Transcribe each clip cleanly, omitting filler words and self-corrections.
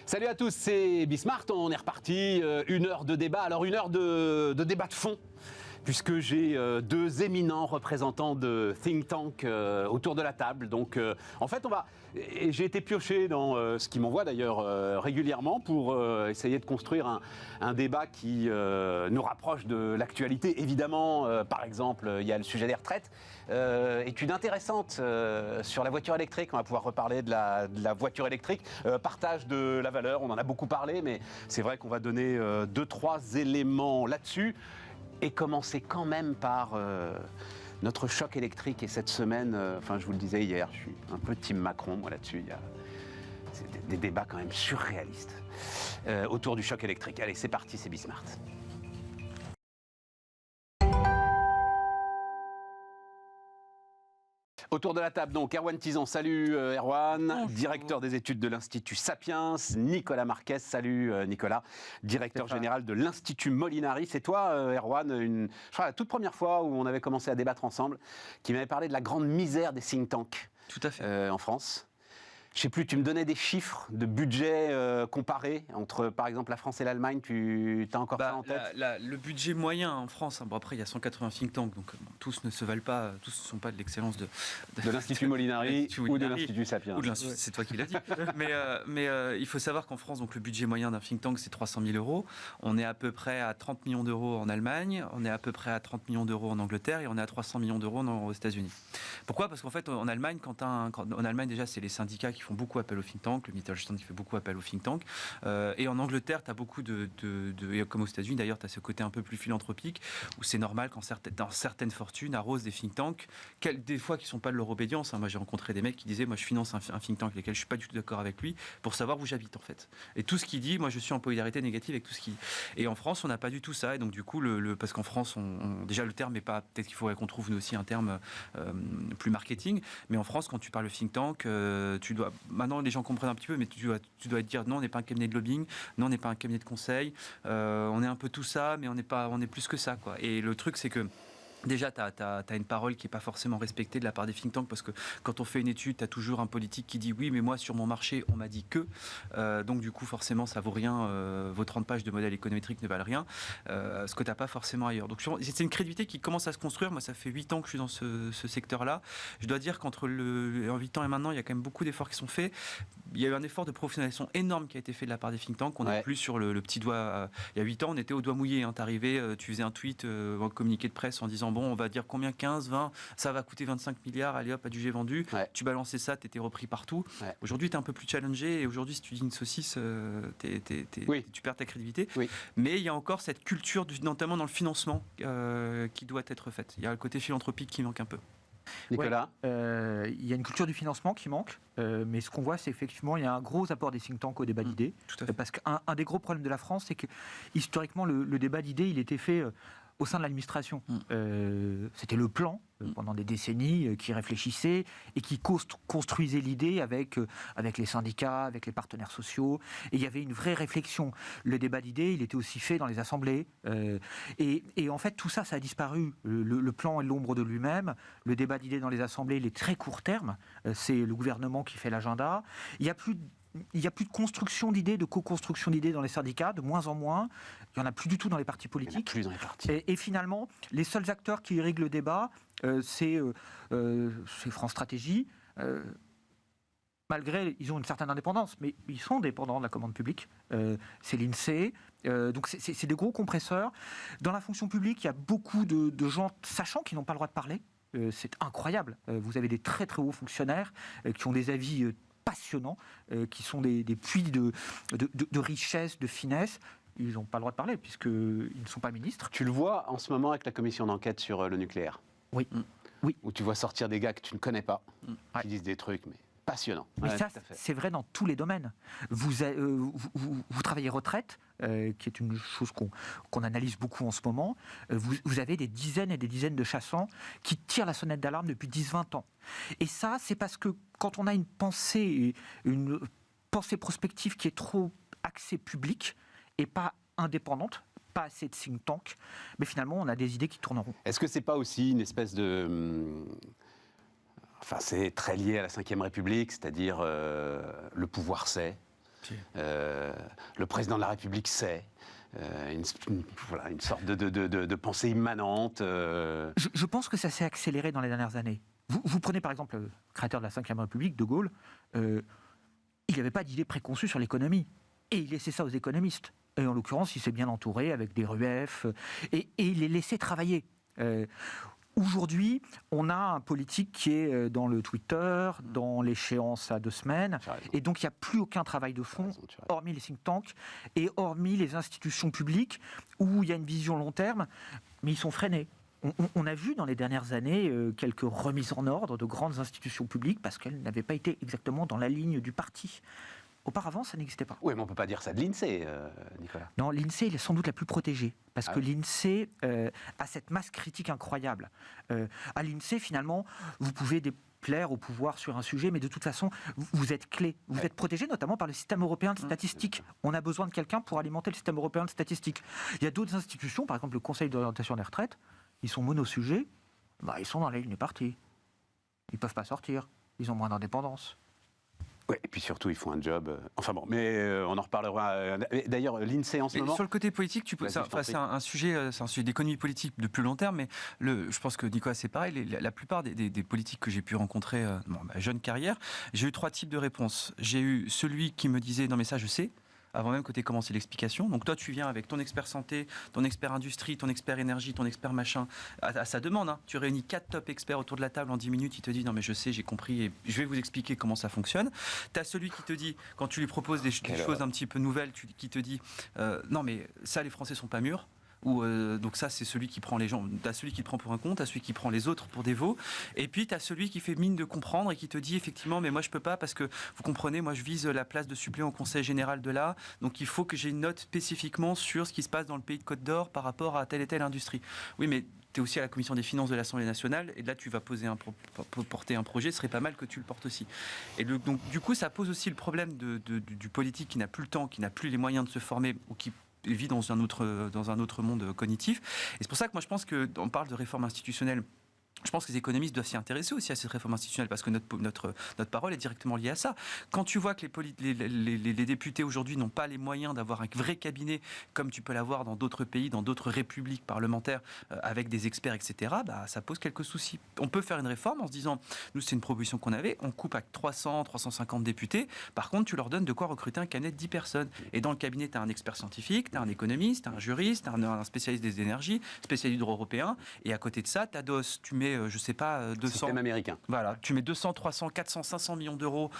Salut à tous, c'est Bismart, on est reparti, une heure de débat, alors une heure de débat de fond, puisque j'ai deux éminents représentants de think tank autour de la table. Donc en fait j'ai été pioché dans ce qu'ils m'envoient d'ailleurs régulièrement pour essayer de construire un débat qui nous rapproche de l'actualité. Évidemment, par exemple, il y a le sujet des retraites. Étude intéressante sur la voiture électrique, on va pouvoir reparler de la voiture électrique, partage de la valeur, on en a beaucoup parlé, mais c'est vrai qu'on va donner 2-3 éléments là-dessus, et commencer quand même par notre choc électrique. Et cette semaine, je vous le disais hier, je suis un peu team Macron, moi là-dessus, c'est des débats quand même surréalistes autour du choc électrique. Allez, c'est parti, c'est Bismart. Autour de la table, donc, Erwan Tizan. Salut Erwan, Bonjour. Directeur des études de l'Institut Sapiens. Nicolas Marquez. Salut Nicolas, directeur général de l'Institut Molinari. C'est toi, Erwan, je crois la toute première fois où on avait commencé à débattre ensemble, qui m'avait parlé de la grande misère des think tanks. Tout à fait. En France. Je sais plus, tu me donnais des chiffres de budget comparés entre, par exemple, la France et l'Allemagne. Tu as encore ça en tête? Le budget moyen en France, bon, après il y a 180 think tanks, donc tous ne se valent pas, tous ne sont pas de l'excellence de l'Institut Molinari ou de l'Institut Sapiens. Ou de l'Institut, c'est toi qui l'as dit. mais il faut savoir qu'en France, donc, le budget moyen d'un think tank, c'est 300 000 €. On est à peu près à 30 millions d'euros en Allemagne, on est à peu près à 30 millions d'euros en Angleterre et on est à 300 millions d'euros aux États-Unis. Pourquoi? Parce qu'en fait, en Allemagne, en Allemagne déjà, c'est les syndicats qui font beaucoup appel au think tank, le Mittelstand qui fait beaucoup appel au think tank. Et en Angleterre, tu as beaucoup comme aux États-Unis d'ailleurs, tu as ce côté un peu plus philanthropique où c'est normal quand dans certaines fortunes arrosent des think tanks, des fois qui ne sont pas de leur obédience. Moi, j'ai rencontré des mecs qui disaient, moi, je finance un think tank avec lequel je ne suis pas du tout d'accord avec lui pour savoir où j'habite en fait. Et tout ce qu'il dit, moi, je suis en polarité négative avec tout ce qu'il dit. Et en France, on n'a pas du tout ça. Et donc, du coup, parce qu'en France, déjà, le terme n'est pas. Peut-être qu'il faudrait qu'on trouve nous aussi un terme plus marketing. Mais en France, quand tu parles de think tank, tu dois. Maintenant, les gens comprennent un petit peu, mais tu dois te dire non, on n'est pas un cabinet de lobbying, non, on n'est pas un cabinet de conseil, on est un peu tout ça, mais on est plus que ça, quoi. Et le truc, c'est que déjà, tu as une parole qui n'est pas forcément respectée de la part des think tanks, parce que quand on fait une étude, tu as toujours un politique qui dit oui, mais moi, sur mon marché, on m'a dit que. Donc, du coup, forcément, ça vaut rien. Vos 30 pages de modèle économétrique ne valent rien. Ce que tu n'as pas forcément ailleurs. Donc, c'est une crédibilité qui commence à se construire. Moi, ça fait 8 ans que je suis dans ce secteur-là. Je dois dire qu'entre 8 ans et maintenant, il y a quand même beaucoup d'efforts qui sont faits. Il y a eu un effort de professionnalisation énorme qui a été fait de la part des think tanks. On n'est plus sur le petit doigt. Il y a 8 ans, on était au doigt mouillé. Tu arrivais, tu faisais un tweet, un communiqué de presse en disant bon, on va dire combien, 15, 20, ça va coûter 25 milliards, allez hop, adjugé vendu. Ouais. Tu balançais ça, tu étais repris partout. Ouais. Aujourd'hui, tu es un peu plus challengé, et aujourd'hui, si tu dis une saucisse, tu perds ta crédibilité. Oui. Mais il y a encore cette culture, notamment dans le financement, qui doit être faite. Il y a le côté philanthropique qui manque un peu. Nicolas, il y a une culture du financement qui manque, mais ce qu'on voit, c'est effectivement il y a un gros apport des think tanks au débat d'idées. Parce qu'un des gros problèmes de la France, c'est que historiquement, le débat d'idées, il était fait au sein de l'administration. C'était le plan pendant des décennies qui réfléchissait et qui construisait l'idée avec les syndicats, avec les partenaires sociaux. Et il y avait une vraie réflexion. Le débat d'idées, il était aussi fait dans les assemblées. Et en fait, tout ça, ça a disparu. Le plan est l'ombre de lui-même. Le débat d'idées dans les assemblées, il est très court terme. C'est le gouvernement qui fait l'agenda. Il n'y a plus de construction d'idées, de co-construction d'idées dans les syndicats, de moins en moins. Il n'y en a plus du tout dans les partis politiques. Plus dans les partis. Et finalement, les seuls acteurs qui irriguent le débat, c'est France Stratégie. Malgré, ils ont une certaine indépendance, mais ils sont dépendants de la commande publique. C'est l'INSEE. Donc c'est des gros compresseurs. Dans la fonction publique, il y a beaucoup de gens sachants qui n'ont pas le droit de parler. C'est incroyable. Vous avez des très très hauts fonctionnaires qui ont des avis passionnants, qui sont des puits de richesse, de finesse. Ils n'ont pas le droit de parler puisqu'ils ne sont pas ministres. Tu le vois en ce moment avec la commission d'enquête sur le nucléaire. Oui. Oui. Où tu vois sortir des gars que tu ne connais pas, qui disent des trucs, mais passionnants. Mais ça, c'est vrai dans tous les domaines. Vous travaillez retraite, qui est une chose qu'on analyse beaucoup en ce moment. Vous avez des dizaines et des dizaines de chassants qui tirent la sonnette d'alarme depuis 10-20 ans. Et ça, c'est parce que quand on a une pensée prospective qui est trop axée publique et pas indépendante, pas assez de think tank, mais finalement, on a des idées qui tourneront. Est-ce que c'est pas aussi une espèce de... Enfin, c'est très lié à la Ve République, c'est-à-dire le pouvoir c'est... Le président de la République sait. Une sorte de pensée immanente. Je pense que ça s'est accéléré dans les dernières années. Vous prenez par exemple le créateur de la Ve République, De Gaulle, il n'avait pas d'idée préconçue sur l'économie. Et il laissait ça aux économistes. Et en l'occurrence, il s'est bien entouré avec des RUEF, et il les laissait travailler. Aujourd'hui, on a un politique qui est dans le Twitter, dans l'échéance à 2 semaines, et donc il n'y a plus aucun travail de fond, hormis les think tanks et hormis les institutions publiques où il y a une vision long terme, mais ils sont freinés. On a vu dans les dernières années quelques remises en ordre de grandes institutions publiques parce qu'elles n'avaient pas été exactement dans la ligne du parti. Auparavant, ça n'existait pas. Oui, mais on ne peut pas dire ça de l'INSEE, Nicolas. Non, l'INSEE est sans doute la plus protégée, parce que l'INSEE a cette masse critique incroyable. À l'INSEE, finalement, vous pouvez déplaire au pouvoir sur un sujet, mais de toute façon, vous êtes clé. Vous êtes protégé notamment par le système européen de statistique. On a besoin de quelqu'un pour alimenter le système européen de statistique. Il y a d'autres institutions, par exemple le Conseil d'orientation des retraites, ils sont monosujets, ils sont dans la ligne du parti. Ils ne peuvent pas sortir, ils ont moins d'indépendance. Oui, et puis surtout, ils font un job. Enfin bon, mais on en reparlera. D'ailleurs, l'INSEE en ce moment. Sur le côté politique, c'est un sujet d'économie politique de plus long terme, mais je pense que Nicolas, c'est pareil. La plupart des politiques que j'ai pu rencontrer dans ma jeune carrière, j'ai eu 3 types de réponses. J'ai eu celui qui me disait non, mais ça, je sais. Avant même que tu aies commencé l'explication. Donc toi, tu viens avec ton expert santé, ton expert industrie, ton expert énergie, ton expert machin, à sa demande. Hein. Tu réunis 4 top experts autour de la table en 10 minutes, il te dit non mais je sais, j'ai compris et je vais vous expliquer comment ça fonctionne. Tu as celui qui te dit, quand tu lui proposes des choses un petit peu nouvelles, qui te dit non mais ça les Français sont pas mûrs. Donc ça c'est celui qui prend les gens, t'as celui qui te prend pour un con, t'as celui qui prend les autres pour des veaux, et puis t'as celui qui fait mine de comprendre et qui te dit effectivement mais moi je peux pas parce que vous comprenez, moi je vise la place de suppléant au conseil général de là, donc il faut que j'ai une note spécifiquement sur ce qui se passe dans le pays de Côte d'Or par rapport à telle et telle industrie. Oui mais tu es aussi à la commission des finances de l'Assemblée nationale et là tu vas porter un projet, ce serait pas mal que tu le portes aussi. Et donc du coup ça pose aussi le problème du politique qui n'a plus le temps, qui n'a plus les moyens de se former ou qui vit dans un autre monde cognitif. Et c'est pour ça que moi je pense qu'on parle de réforme institutionnelle. Je pense que les économistes doivent s'y intéresser aussi à cette réforme institutionnelle parce que notre parole est directement liée à ça. Quand tu vois que les députés aujourd'hui n'ont pas les moyens d'avoir un vrai cabinet comme tu peux l'avoir dans d'autres pays, dans d'autres républiques parlementaires avec des experts, etc., ça pose quelques soucis. On peut faire une réforme en se disant, nous c'est une proposition qu'on avait, on coupe à 300, 350 députés, par contre tu leur donnes de quoi recruter un cabinet de 10 personnes. Et dans le cabinet, tu as un expert scientifique, tu as un économiste, tu as un juriste, tu as un spécialiste des énergies, spécialiste du droit européen, et à côté de ça, tu adosses, tu mets je sais pas, 200... Système américain. Voilà, tu mets 200, 300, 400, 500 millions d'euros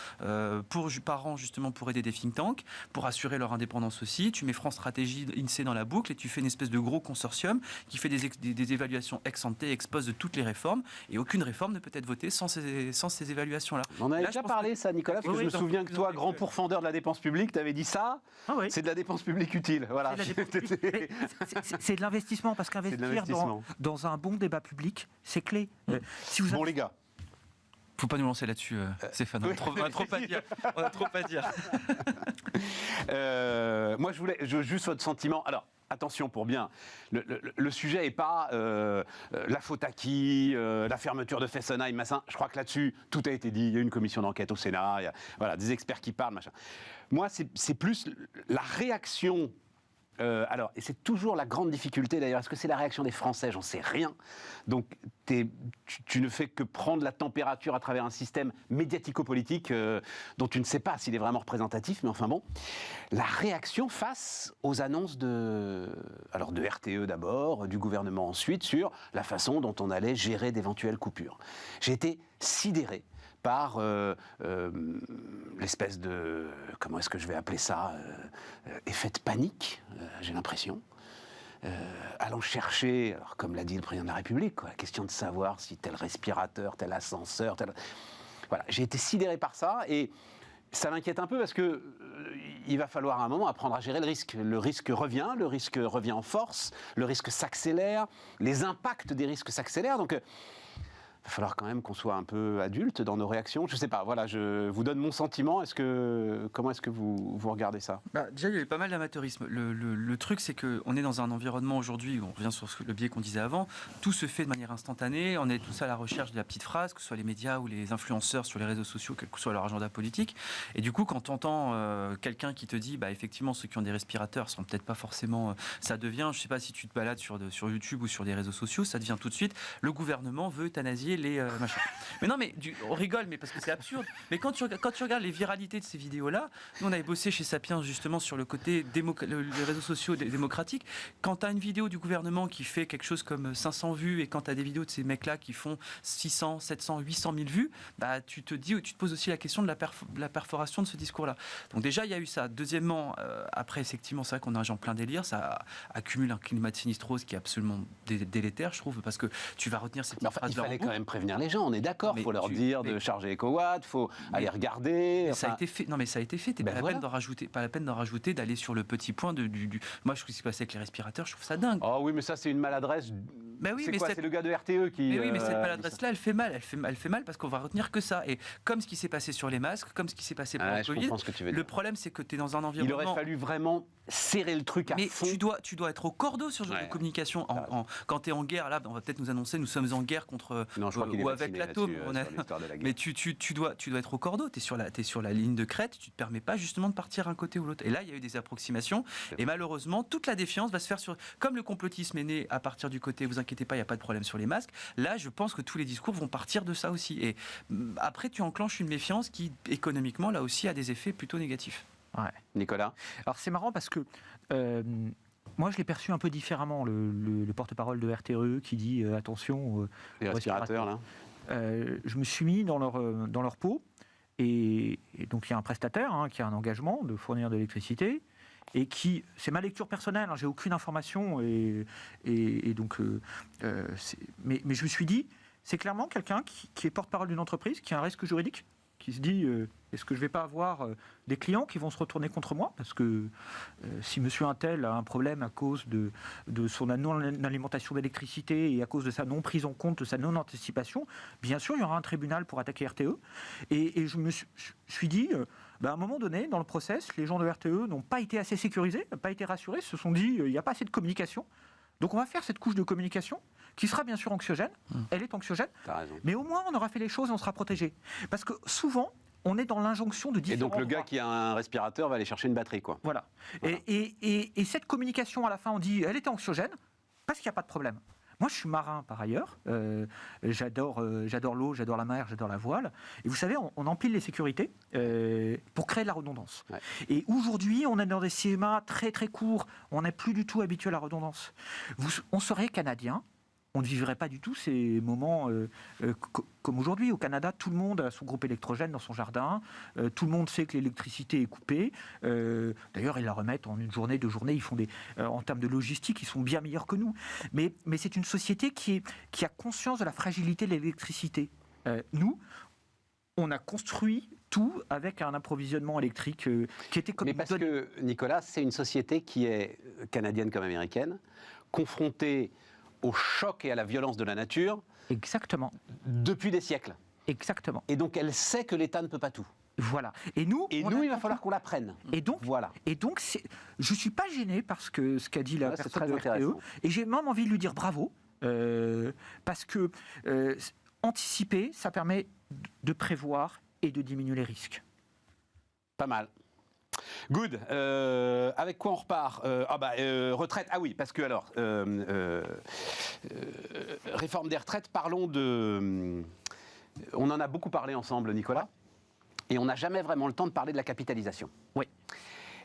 par an, justement, pour aider des think tanks, pour assurer leur indépendance aussi. Tu mets France Stratégie, INSEE dans la boucle et tu fais une espèce de gros consortium qui fait des évaluations ex ante, ex post de toutes les réformes. Et aucune réforme ne peut être votée sans ces évaluations-là. On avait déjà parlé, ça, Nicolas, parce que je me souviens que toi, grand pourfendeur de la dépense publique, tu avais dit ça, c'est de la dépense publique utile. Voilà. C'est de l'investissement, parce qu'investir dans un bon débat public, c'est clé. Bon, les gars. Faut pas nous lancer là-dessus, Stéphane. On a trop à dire. Moi, je juste votre sentiment. Alors, attention pour bien. Le sujet n'est pas la faute à qui, la fermeture de Fessenheim, machin. Je crois que là-dessus, tout a été dit. Il y a une commission d'enquête au Sénat. Il y a des experts qui parlent, machin. Moi, c'est plus la réaction. Alors, et c'est toujours la grande difficulté d'ailleurs, est-ce que c'est la réaction des Français? J'en sais rien. Donc, tu ne fais que prendre la température à travers un système médiatico-politique dont tu ne sais pas s'il est vraiment représentatif, mais enfin bon. La réaction face aux annonces de RTE d'abord, du gouvernement ensuite, sur la façon dont on allait gérer d'éventuelles coupures. J'ai été sidéré par l'espèce de, comment est-ce que je vais appeler ça, effet de panique, j'ai l'impression, allant chercher, alors comme l'a dit le président de la République, la question de savoir si tel respirateur, tel ascenseur, Voilà, j'ai été sidéré par ça et ça m'inquiète un peu parce que il va falloir à un moment apprendre à gérer le risque. Le risque revient en force, le risque s'accélère, les impacts des risques s'accélèrent, donc... va falloir quand même qu'on soit un peu adulte dans nos réactions. Je sais pas, voilà, je vous donne mon sentiment. Comment est-ce que vous regardez ça ? Déjà, il y a eu pas mal d'amateurisme. Le truc, c'est qu'on est dans un environnement aujourd'hui, on revient sur le biais qu'on disait avant, tout se fait de manière instantanée, on est tous à la recherche de la petite phrase, que ce soit les médias ou les influenceurs sur les réseaux sociaux, quel que soit leur agenda politique. Et du coup, quand tu entends quelqu'un qui te dit, effectivement, ceux qui ont des respirateurs sont peut-être pas forcément... ça devient, je sais pas si tu te balades sur YouTube ou sur des réseaux sociaux, ça devient tout de suite, le gouvernement veut euthanasier les machins. Mais non, mais on rigole, mais parce que c'est absurde. Mais quand tu regardes les viralités de ces vidéos-là, nous on avait bossé chez Sapiens justement sur le côté les réseaux sociaux démocratiques. Quand tu as une vidéo du gouvernement qui fait quelque chose comme 500 vues et quand tu as des vidéos de ces mecs-là qui font 600, 700, 800 000 vues, tu te poses aussi la question de la perforation de ce discours-là. Donc déjà, il y a eu ça. Deuxièmement, après, effectivement, c'est vrai qu'on a un genre plein délire, ça accumule un climat de sinistrose qui est absolument délétère, je trouve, parce que tu vas retenir ces petites phrases. Il fallait quand même prévenir les gens, on est d'accord, il faut leur dire de charger EcoWatt, il faut aller regarder. Ça a été fait. Non, mais ça a été fait. Pas la peine d'en rajouter, d'aller sur le petit point Moi, je trouve ce qui s'est passé avec les respirateurs, je trouve ça dingue. Oh oui, mais ça, c'est une maladresse. C'est le gars de RTE qui. Mais oui, mais cette maladresse-là, elle fait mal. Elle fait mal parce qu'on va retenir que ça. Et comme ce qui s'est passé sur les masques, comme ce qui s'est passé pendant le Covid, le problème, c'est que tu es dans un environnement. Il aurait fallu vraiment serrer le truc à fond. Mais tu dois être au cordeau sur ce genre de communication. Quand tu es en guerre, là, on va peut-être nous annoncer, nous sommes en guerre contre ou avec l'atome. Mais tu dois être au cordeau. Tu es sur la ligne de crête. Tu te permets pas justement de partir un côté ou l'autre. Et là, il y a eu des approximations. Et malheureusement, toute la défiance va se faire comme le complotisme est né à partir du côté. Vous inquiétez pas, il y a pas de problème sur les masques. Là, je pense que tous les discours vont partir de ça aussi. Et après, tu enclenches une méfiance qui, économiquement, là aussi, a des effets plutôt négatifs. Ouais. Nicolas ? Alors c'est marrant parce que moi je l'ai perçu un peu différemment, le porte-parole de RTE qui dit attention les respirateurs là. Je me suis mis dans leur peau et donc il y a un prestataire qui a un engagement de fournir de l'électricité et qui, c'est ma lecture personnelle, j'ai aucune information et donc mais je me suis dit c'est clairement quelqu'un qui est porte-parole d'une entreprise qui a un risque juridique, qui se dit est-ce que je ne vais pas avoir des clients qui vont se retourner contre moi ? Parce que si monsieur Untel a un problème à cause de son non-alimentation d'électricité et à cause de sa non-prise en compte, de sa non-anticipation, bien sûr, il y aura un tribunal pour attaquer RTE. Et je me suis dit, à un moment donné, dans le process, les gens de RTE n'ont pas été assez sécurisés, n'ont pas été rassurés, se sont dit, il n'y a pas assez de communication. Donc on va faire cette couche de communication qui sera bien sûr anxiogène, elle est anxiogène, mais au moins on aura fait les choses et on sera protégé. Parce que souvent, on est dans l'injonction de différents... Et donc le gars qui a un respirateur va aller chercher une batterie, quoi. Voilà. Et cette communication, à la fin, on dit, elle était anxiogène, parce qu'il n'y a pas de problème. Moi, je suis marin, par ailleurs. J'adore l'eau, j'adore la mer, j'adore la voile. Et vous savez, on empile les sécurités pour créer de la redondance. Ouais. Et aujourd'hui, on est dans des schémas très, très courts. On n'est plus du tout habitué à la redondance. On serait canadien. On ne vivrait pas du tout ces moments comme aujourd'hui. Au Canada, tout le monde a son groupe électrogène dans son jardin. Tout le monde sait que l'électricité est coupée. D'ailleurs, ils la remettent en une journée, 2 journées. Ils font en termes de logistique, ils sont bien meilleurs que nous. Mais c'est une société qui a conscience de la fragilité de l'électricité. Nous, on a construit tout avec un approvisionnement électrique qui était comme... Mais parce que, Nicolas, c'est une société qui est canadienne comme américaine, confrontée au choc et à la violence de la nature. Exactement. Depuis des siècles. Exactement. Et donc elle sait que l'État ne peut pas tout. Voilà. Et nous, il va falloir qu'on l'apprenne. Et donc, voilà. Et donc je ne suis pas gêné parce que ce qu'a dit la personne de RTE. Et j'ai même envie de lui dire bravo. Parce que anticiper, ça permet de prévoir et de diminuer les risques. Pas mal. Good. Avec quoi on repart retraite. Ah oui, parce que alors, réforme des retraites, parlons de... On en a beaucoup parlé ensemble, Nicolas, et on n'a jamais vraiment le temps de parler de la capitalisation. Oui.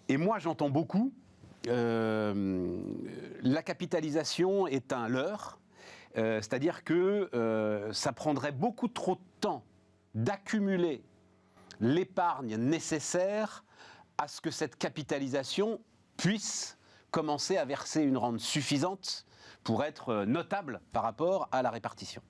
Et moi, j'entends beaucoup, la capitalisation est un leurre, c'est-à-dire que ça prendrait beaucoup trop de temps d'accumuler l'épargne nécessaire à ce que cette capitalisation puisse commencer à verser une rente suffisante pour être notable par rapport à la répartition.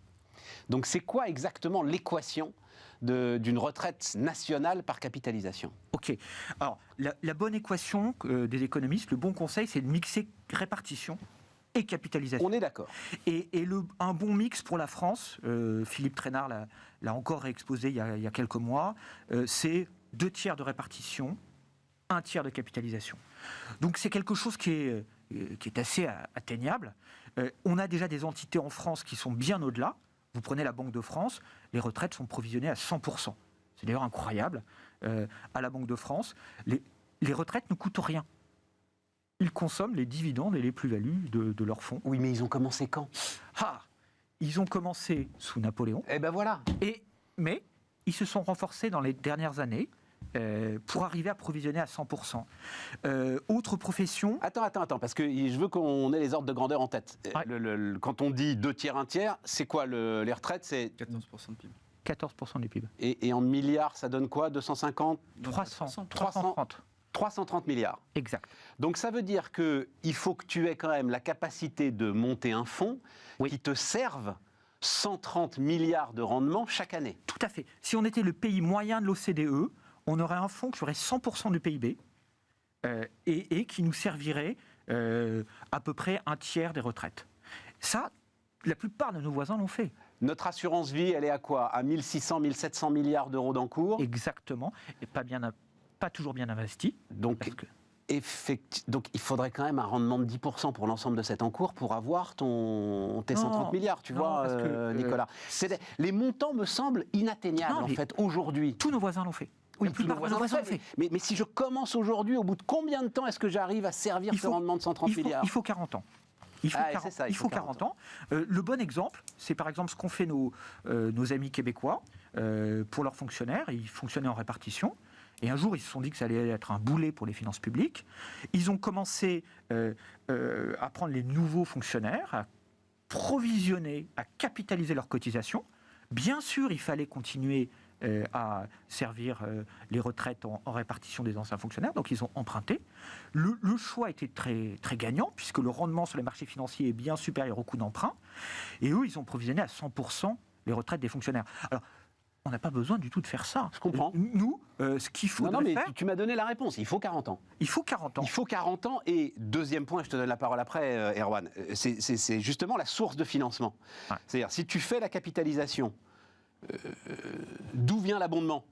Donc c'est quoi exactement l'équation d'une retraite nationale par capitalisation ? Ok. Alors la bonne équation des économistes, le bon conseil, c'est de mixer répartition et capitalisation. On est d'accord. Et un bon mix pour la France, Philippe Trainard l'a encore réexposé il y a quelques mois, c'est 2 tiers de répartition, 1 tiers de capitalisation. Donc c'est quelque chose qui est assez atteignable. On a déjà des entités en France qui sont bien au-delà. Vous prenez la Banque de France, les retraites sont provisionnées à 100%. C'est d'ailleurs incroyable. À la Banque de France, les retraites ne coûtent rien. Ils consomment les dividendes et les plus-values de leurs fonds. Oui, mais ils ont commencé quand ? Ils ont commencé sous Napoléon. Eh ben voilà. Mais ils se sont renforcés dans les dernières années pour arriver à provisionner à 100%. Autre profession... Attends, parce que je veux qu'on ait les ordres de grandeur en tête. Ouais. Quand on dit 2 tiers, 1 tiers, c'est quoi les retraites, c'est 14% de PIB. 14% du PIB. Et en milliards, ça donne quoi ? 250 330 milliards. Exact. Donc ça veut dire qu'il faut que tu aies quand même la capacité de monter un fonds qui te serve 130 milliards de rendement chaque année. Tout à fait. Si on était le pays moyen de l'OCDE, on aurait un fonds qui aurait 100% du PIB et qui nous servirait à peu près 1 tiers des retraites. Ça, la plupart de nos voisins l'ont fait. Notre assurance vie, elle est à quoi ? À 1600, 1700 milliards d'euros d'encours ? Exactement. Et pas toujours bien investi. Donc il faudrait quand même un rendement de 10% pour l'ensemble de cet encours pour avoir tes 130 milliards, tu vois, Nicolas. Les montants me semblent inatteignables, en fait, aujourd'hui. Tous nos voisins l'ont fait. Oui, tous nos voisins l'ont fait. Mais si je commence aujourd'hui, au bout de combien de temps est-ce que j'arrive à servir ce rendement de 130 milliards ? Il faut 40 ans. Il faut 40 ans. Le bon exemple, c'est par exemple ce qu'ont fait nos amis québécois pour leurs fonctionnaires. Ils fonctionnaient en répartition. Et un jour, ils se sont dit que ça allait être un boulet pour les finances publiques. Ils ont commencé à prendre les nouveaux fonctionnaires, à provisionner, à capitaliser leurs cotisations. Bien sûr, il fallait continuer à servir les retraites en répartition des anciens fonctionnaires. Donc, ils ont emprunté. Le choix était très, très gagnant, puisque le rendement sur les marchés financiers est bien supérieur au coût d'emprunt. Et eux, ils ont provisionné à 100% les retraites des fonctionnaires. Alors, on n'a pas besoin du tout de faire ça. Je comprends. Nous, ce qu'il faut faire... tu m'as donné la réponse. Il faut 40 ans. Il faut 40 ans. Il faut 40 ans. Et deuxième point, je te donne la parole après, Erwan, c'est justement la source de financement. Ouais. C'est-à-dire, si tu fais la capitalisation, d'où vient l'abondement ?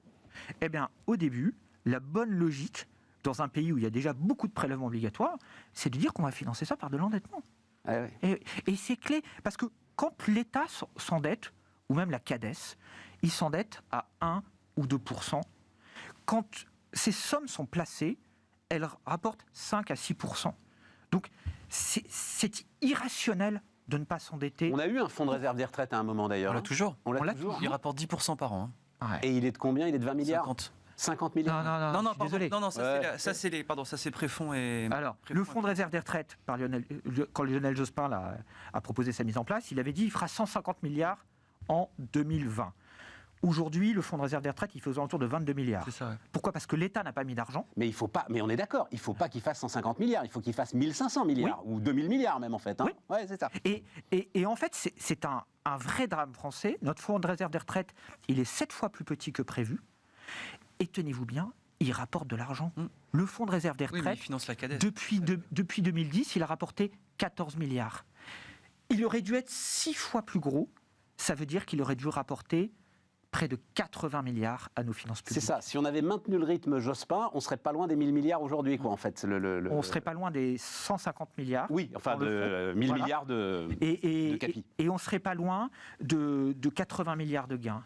Eh bien, au début, la bonne logique, dans un pays où il y a déjà beaucoup de prélèvements obligatoires, c'est de dire qu'on va financer ça par de l'endettement. Ah ouais. Et c'est clé, parce que quand l'État s'endette, ou même la CADES, ils s'endettent à 1 ou 2%. Quand ces sommes sont placées, elles rapportent 5 à 6%. Donc, c'est irrationnel de ne pas s'endetter. On a eu un fonds de réserve des retraites à un moment d'ailleurs. On l'a toujours. Toujours. Il rapporte 10% par an. Ouais. Et il est de combien ? Il est de 20 milliards ? 50 milliards. Non, désolé. Non, ça c'est préfonds et... Alors, le fonds de réserve des retraites, quand Lionel Jospin a proposé sa mise en place, il avait dit qu'il fera 150 milliards en 2020. Aujourd'hui, le fonds de réserve des retraites, il fait aux alentours de 22 milliards. C'est ça, ouais. Pourquoi ? Parce que l'État n'a pas mis d'argent. Mais il faut pas. Mais on est d'accord. Il faut pas qu'il fasse 150 milliards. Il faut qu'il fasse 1500 milliards ou 2000 milliards même en fait. Hein. Oui. Ouais, c'est ça. Et en fait, c'est un vrai drame français. Notre fonds de réserve des retraites, il est 7 fois plus petit que prévu. Et tenez-vous bien, il rapporte de l'argent. Le fonds de réserve des retraites, il finance la CADES. Depuis 2010, il a rapporté 14 milliards. Il aurait dû être 6 fois plus gros. Ça veut dire qu'il aurait dû rapporter près de 80 milliards à nos finances publiques. C'est ça. Si on avait maintenu le rythme Jospin, on serait pas loin des 1000 milliards aujourd'hui, quoi, en fait. On serait pas loin des 150 milliards. Oui, enfin, de 1000 milliards de capi. Et on serait pas loin de 80 milliards de gains.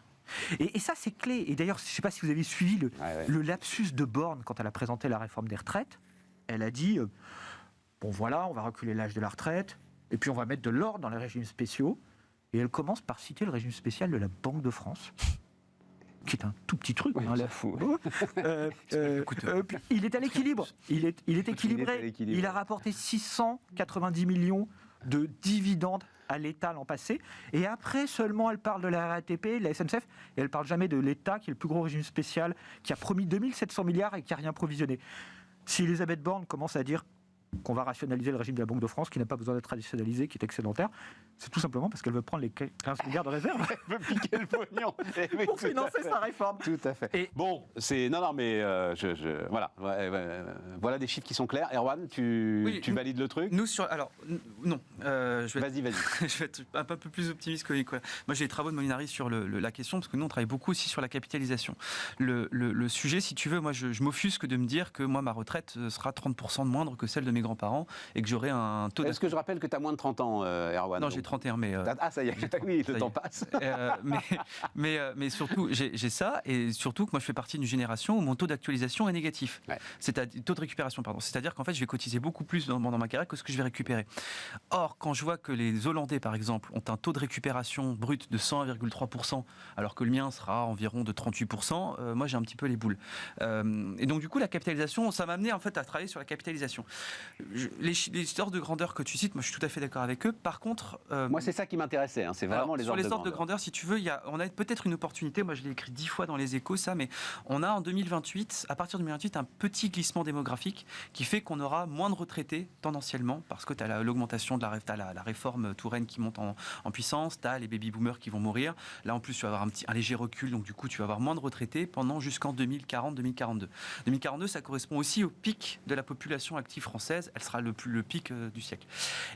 Et ça, c'est clé. Et d'ailleurs, je ne sais pas si vous avez suivi le lapsus de Borne quand elle a présenté la réforme des retraites. Elle a dit, bon voilà, on va reculer l'âge de la retraite, et puis on va mettre de l'ordre dans les régimes spéciaux. Et elle commence par citer le régime spécial de la Banque de France, qui est un tout petit truc. Oui, fou. Il est à l'équilibre. Il est équilibré. Il a rapporté 690 millions de dividendes à l'État l'an passé. Et après, seulement, elle parle de la RATP, de la SNCF, et elle ne parle jamais de l'État, qui est le plus gros régime spécial, qui a promis 2700 milliards et qui n'a rien provisionné. Si Elisabeth Borne commence à dire qu'on va rationaliser le régime de la Banque de France, qui n'a pas besoin d'être rationalisé, qui est excédentaire. C'est tout simplement parce qu'elle veut prendre les 15 milliards de réserve. Elle veut piquer le pognon. Pour financer sa réforme. Tout à fait. Et bon, c'est... Non, mais voilà. Voilà des chiffres qui sont clairs. Erwan, tu valides le truc ? Nous, alors, non. Vas-y. Je vais être un peu plus optimiste que Nicolas. Moi, j'ai les travaux de Molinari sur la question, parce que nous, on travaille beaucoup aussi sur la capitalisation. Le sujet, si tu veux, moi, je m'offusque de me dire que moi, ma retraite sera 30% de moindre que celle de mes grands-parents et que j'aurai un taux... Est-ce que je rappelle que tu as moins de 30 ans, Erwan ? Non, j'ai 31, mais... Ah, ça y est, oui, le temps passe. Mais surtout, j'ai ça, et surtout que moi, je fais partie d'une génération où mon taux d'actualisation est négatif. Ouais. Taux de récupération, pardon. C'est-à-dire qu'en fait, je vais cotiser beaucoup plus dans ma carrière que ce que je vais récupérer. Or, quand je vois que les Hollandais, par exemple, ont un taux de récupération brut de 101,3%, alors que le mien sera environ de 38%, moi, j'ai un petit peu les boules. Et donc, du coup, la capitalisation, ça m'a amené, en fait, à travailler sur la capitalisation. Les ordres de grandeur que tu cites, moi, je suis tout à fait d'accord avec eux. Par contre... moi, c'est ça qui m'intéressait, hein, c'est vraiment les ordres de grandeur. Si tu veux, on a peut-être une opportunité, moi je l'ai écrit 10 fois dans les Échos, ça, mais on a en 2028, à partir de 2028, un petit glissement démographique qui fait qu'on aura moins de retraités tendanciellement, parce que tu as l'augmentation de la réforme Touraine qui monte en puissance, tu as les baby-boomers qui vont mourir. Là, en plus, tu vas avoir un léger recul, donc du coup, tu vas avoir moins de retraités pendant jusqu'en 2040-2042. 2042, ça correspond aussi au pic de la population active française, elle sera le pic du siècle.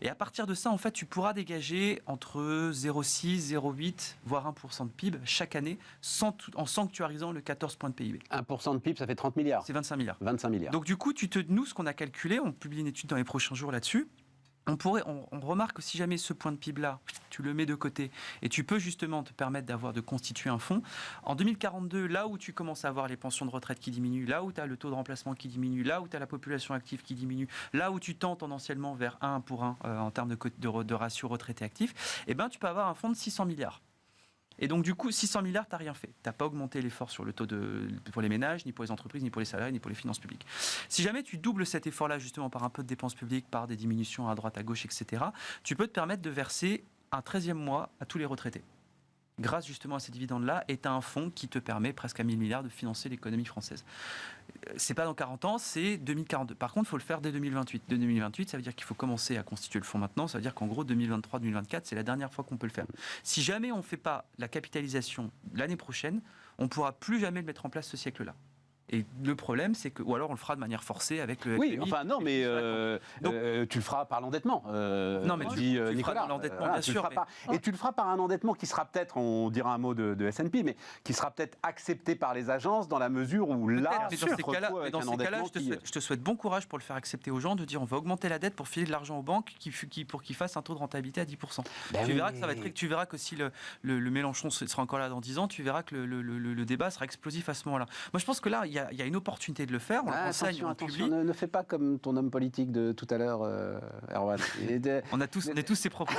Et à partir de ça, en fait, tu pourras dégager entre 0,6, 0,8, voire 1% de PIB chaque année, en sanctuarisant le 14 points de PIB. 1% de PIB, ça fait 30 milliards. C'est 25 milliards. 25 milliards. Donc du coup, nous, ce qu'on a calculé, on publie une étude dans les prochains jours là-dessus, on remarque que si jamais ce point de PIB-là, tu le mets de côté et tu peux justement te permettre de constituer un fonds, en 2042, là où tu commences à avoir les pensions de retraite qui diminuent, là où tu as le taux de remplacement qui diminue, là où tu as la population active qui diminue, là où tu tends tendanciellement vers 1 pour 1 en termes de ratio retraité-actif, eh ben, tu peux avoir un fonds de 600 milliards. Et donc, du coup, 600 milliards, tu n'as rien fait. Tu n'as pas augmenté l'effort sur le taux pour les ménages, ni pour les entreprises, ni pour les salariés, ni pour les finances publiques. Si jamais tu doubles cet effort-là, justement, par un peu de dépenses publiques, par des diminutions à droite, à gauche, etc., tu peux te permettre de verser un 13e mois à tous les retraités. Grâce justement à ces dividendes-là, et tu as un fonds qui te permet presque à 1000 milliards de financer l'économie française. C'est pas dans 40 ans, c'est 2042. Par contre, il faut le faire dès 2028. Dès 2028, ça veut dire qu'il faut commencer à constituer le fonds maintenant. Ça veut dire qu'en gros, 2023-2024, c'est la dernière fois qu'on peut le faire. Si jamais on ne fait pas la capitalisation l'année prochaine, on ne pourra plus jamais le mettre en place ce siècle-là. Et le problème, c'est que, ou alors on le fera de manière forcée avec le FMI. Oui, enfin non, mais tu le feras par l'endettement. Non, mais tu Nicolas, par l'endettement, bien sûr. Et tu le feras par un endettement qui sera peut-être, on dira un mot de S&P, mais qui sera peut-être accepté par les agences dans la mesure où là, mais dans ces cas-là, je te souhaite bon courage pour le faire accepter aux gens, de dire on va augmenter la dette pour filer de l'argent aux banques pour qu'ils fassent un taux de rentabilité à 10%. Tu verras que ça va être, tu verras que si le Mélenchon sera encore là dans 10 ans, tu verras que le débat sera explosif à ce moment-là. Moi, je pense que là, il y a une opportunité de le faire. On l'enseigne, on publie. Ne fais pas comme ton homme politique de tout à l'heure, Erwan. On est tous ses propres.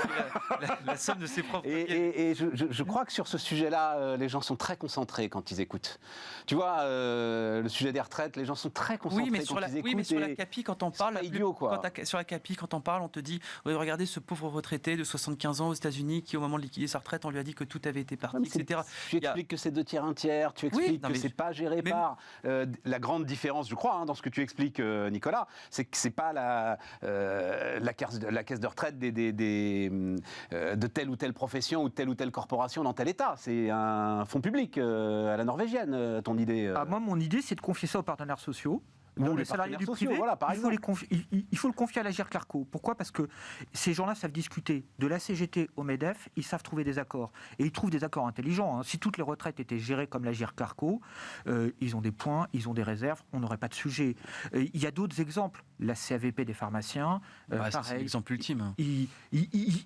la somme de ses propres. Et je crois que sur ce sujet-là, les gens sont très concentrés quand ils écoutent. Tu vois, le sujet des retraites, les gens sont très concentrés quand ils écoutent. Oui, mais sur la CAPI, quand on parle, idiot, quoi. Sur la CAPI, quand on parle, on te dit regardez ce pauvre retraité de 75 ans aux États-Unis qui, au moment de liquider sa retraite, on lui a dit que tout avait été parti, etc. Tu expliques que c'est 2 tiers, 1 tiers. Tu expliques que c'est pas géré par. La grande différence, je crois, dans ce que tu expliques, Nicolas, c'est que c'est pas la caisse de retraite de telle ou telle profession ou de telle ou telle corporation dans tel État. C'est un fonds public à la norvégienne, ton idée. Moi, mon idée, c'est de confier ça aux partenaires sociaux. Bon, les salariés du privé, voilà, il faut le confier à l'Agirc Carco. Pourquoi ? Parce que ces gens-là savent discuter. De la CGT au MEDEF, ils savent trouver des accords. Et ils trouvent des accords intelligents. Hein. Si toutes les retraites étaient gérées comme l'Agirc Carco, ils ont des points, ils ont des réserves, on n'aurait pas de sujet. Il y a d'autres exemples. La CAVP des pharmaciens, pareil. C'est l'exemple ultime. Ils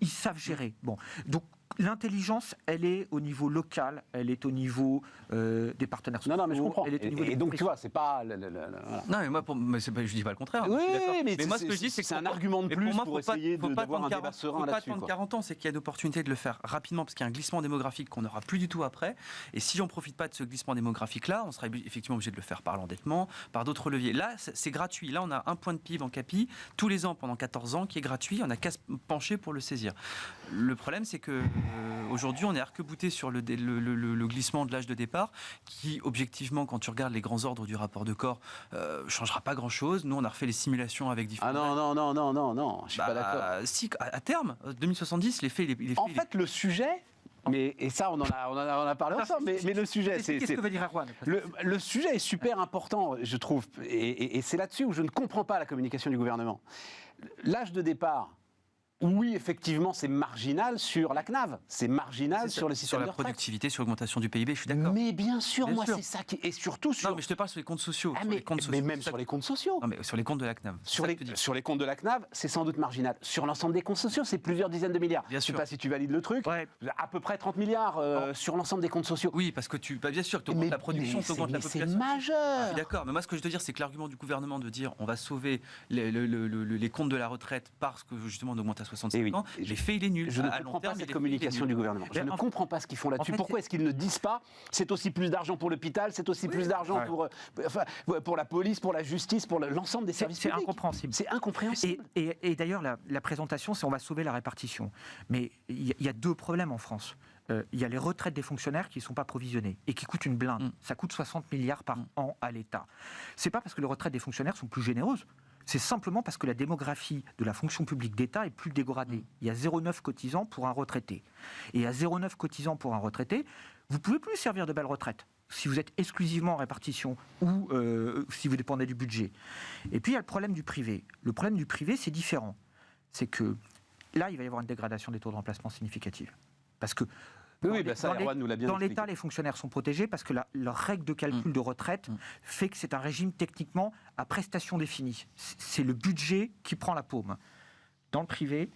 savent gérer. Bon, donc, l'intelligence, elle est au niveau local, elle est au niveau des partenaires sociaux. Non, mais je comprends. Et donc, tu vois, c'est pas... Non, mais moi, je dis pas le contraire. Oui, mais moi, ce que je dis, c'est que c'est un argument de plus pour essayer d'avoir un débat serein là-dessus. Il ne faut pas attendre 40 ans, c'est qu'il y a une opportunité de le faire rapidement, parce qu'il y a un glissement démographique qu'on n'aura plus du tout après. Et si on ne profite pas de ce glissement démographique-là, on sera effectivement obligé de le faire par l'endettement, par d'autres leviers. Là, c'est gratuit. Là, on a un point de PIB en capi tous les ans pendant 14 ans, qui est gratuit. On n'a qu'à se pencher pour le saisir. Le problème, c'est que aujourd'hui, on est arc-bouté sur le glissement de l'âge de départ, qui objectivement, quand tu regardes les grands ordres du rapport de corps, changera pas grand-chose. Nous, on a refait les simulations avec différents. Ah non, je suis pas d'accord. Si, à terme, 2070, les faits. En fait, le sujet. Et ça, on en a parlé ensemble. Mais le sujet, c'est. Qu'est-ce que veut dire Erwan ? Le sujet est super important, je trouve. Et c'est là-dessus où je ne comprends pas la communication du gouvernement. L'âge de départ. Oui, effectivement, c'est marginal sur la CNAV, c'est marginal sur le système de retraite. Sur la productivité, sur l'augmentation du PIB, je suis d'accord. Mais bien sûr, c'est ça qui... Et surtout sur... Non, mais je te parle sur les comptes sociaux. Mais même sur les comptes sociaux. Non, mais sur les comptes de la CNAV. Sur les comptes de la CNAV, c'est sans doute marginal. Sur l'ensemble des comptes sociaux, c'est plusieurs dizaines de milliards. Bien sûr. Je ne sais pas si tu valides le truc. Ouais. À peu près 30 milliards sur l'ensemble des comptes sociaux. Oui, parce que bien sûr, tu augmentes la production, tu augmentes la population. C'est majeur. D'accord, mais moi, ce que je veux te dire, c'est que l'argument du gouvernement de dire on va sauver les comptes de la retraite parce que justement on augmente à 65 ans, l'effet, il est nul. Je ne comprends pas cette communication du gouvernement. Je ne comprends pas ce qu'ils font là-dessus. Pourquoi est-ce qu'ils ne disent pas c'est aussi plus d'argent pour l'hôpital, c'est aussi plus d'argent pour la police, pour la justice, pour l'ensemble des services publics. C'est incompréhensible. C'est incompréhensible. Et d'ailleurs, la présentation, c'est on va sauver la répartition. Mais il y a deux problèmes en France. Il y a les retraites des fonctionnaires qui ne sont pas provisionnées et qui coûtent une blinde. Ça coûte 60 milliards par an à l'État. C'est pas parce que les retraites des fonctionnaires sont plus généreuses. C'est simplement parce que la démographie de la fonction publique d'État est plus dégradée. Il y a 0,9 cotisants pour un retraité. Et à 0,9 cotisants pour un retraité, vous ne pouvez plus servir de belle retraite si vous êtes exclusivement en répartition ou si vous dépendez du budget. Et puis il y a le problème du privé. Le problème du privé, c'est différent. C'est que là, il va y avoir une dégradation des taux de remplacement significative. Parce que dans l'État, les fonctionnaires sont protégés parce que leur règle de calcul de retraite fait que c'est un régime techniquement à prestations définies. C'est le budget qui prend la paume. Dans le privé,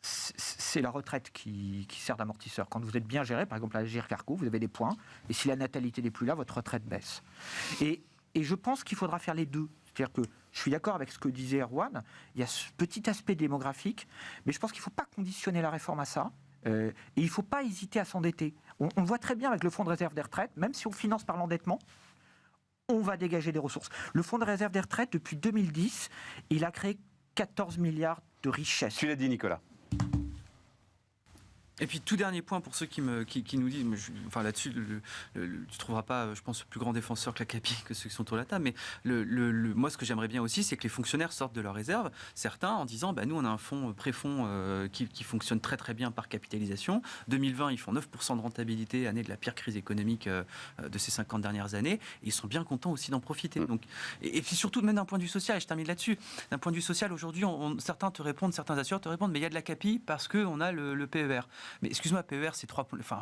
c'est la retraite qui sert d'amortisseur. Quand vous êtes bien géré, par exemple à l'Agir Carco, vous avez des points, et si la natalité n'est plus là, votre retraite baisse. Et je pense qu'il faudra faire les deux. C'est-à-dire que je suis d'accord avec ce que disait Erwan, il y a ce petit aspect démographique, mais je pense qu'il ne faut pas conditionner la réforme à ça. Et il ne faut pas hésiter à s'endetter. On le voit très bien avec le fonds de réserve des retraites, même si on finance par l'endettement, on va dégager des ressources. Le fonds de réserve des retraites, depuis 2010, il a créé 14 milliards de richesses. Tu l'as dit, Nicolas. Et puis, tout dernier point pour ceux qui nous disent, enfin là-dessus, tu ne trouveras pas, je pense, plus grand défenseur que la CAPI, que ceux qui sont autour de la table, mais moi, ce que j'aimerais bien aussi, c'est que les fonctionnaires sortent de leurs réserves, certains en disant, nous, on a un fonds, préfonds qui fonctionne très très bien par capitalisation. 2020, ils font 9% de rentabilité, année de la pire crise économique de ces 50 dernières années, et ils sont bien contents aussi d'en profiter. Donc, et puis surtout, même d'un point de vue social, et je termine là-dessus, d'un point de vue social, aujourd'hui, certains assureurs te répondent, mais il y a de la CAPI parce qu'on a le PER. Mais excuse-moi, PER,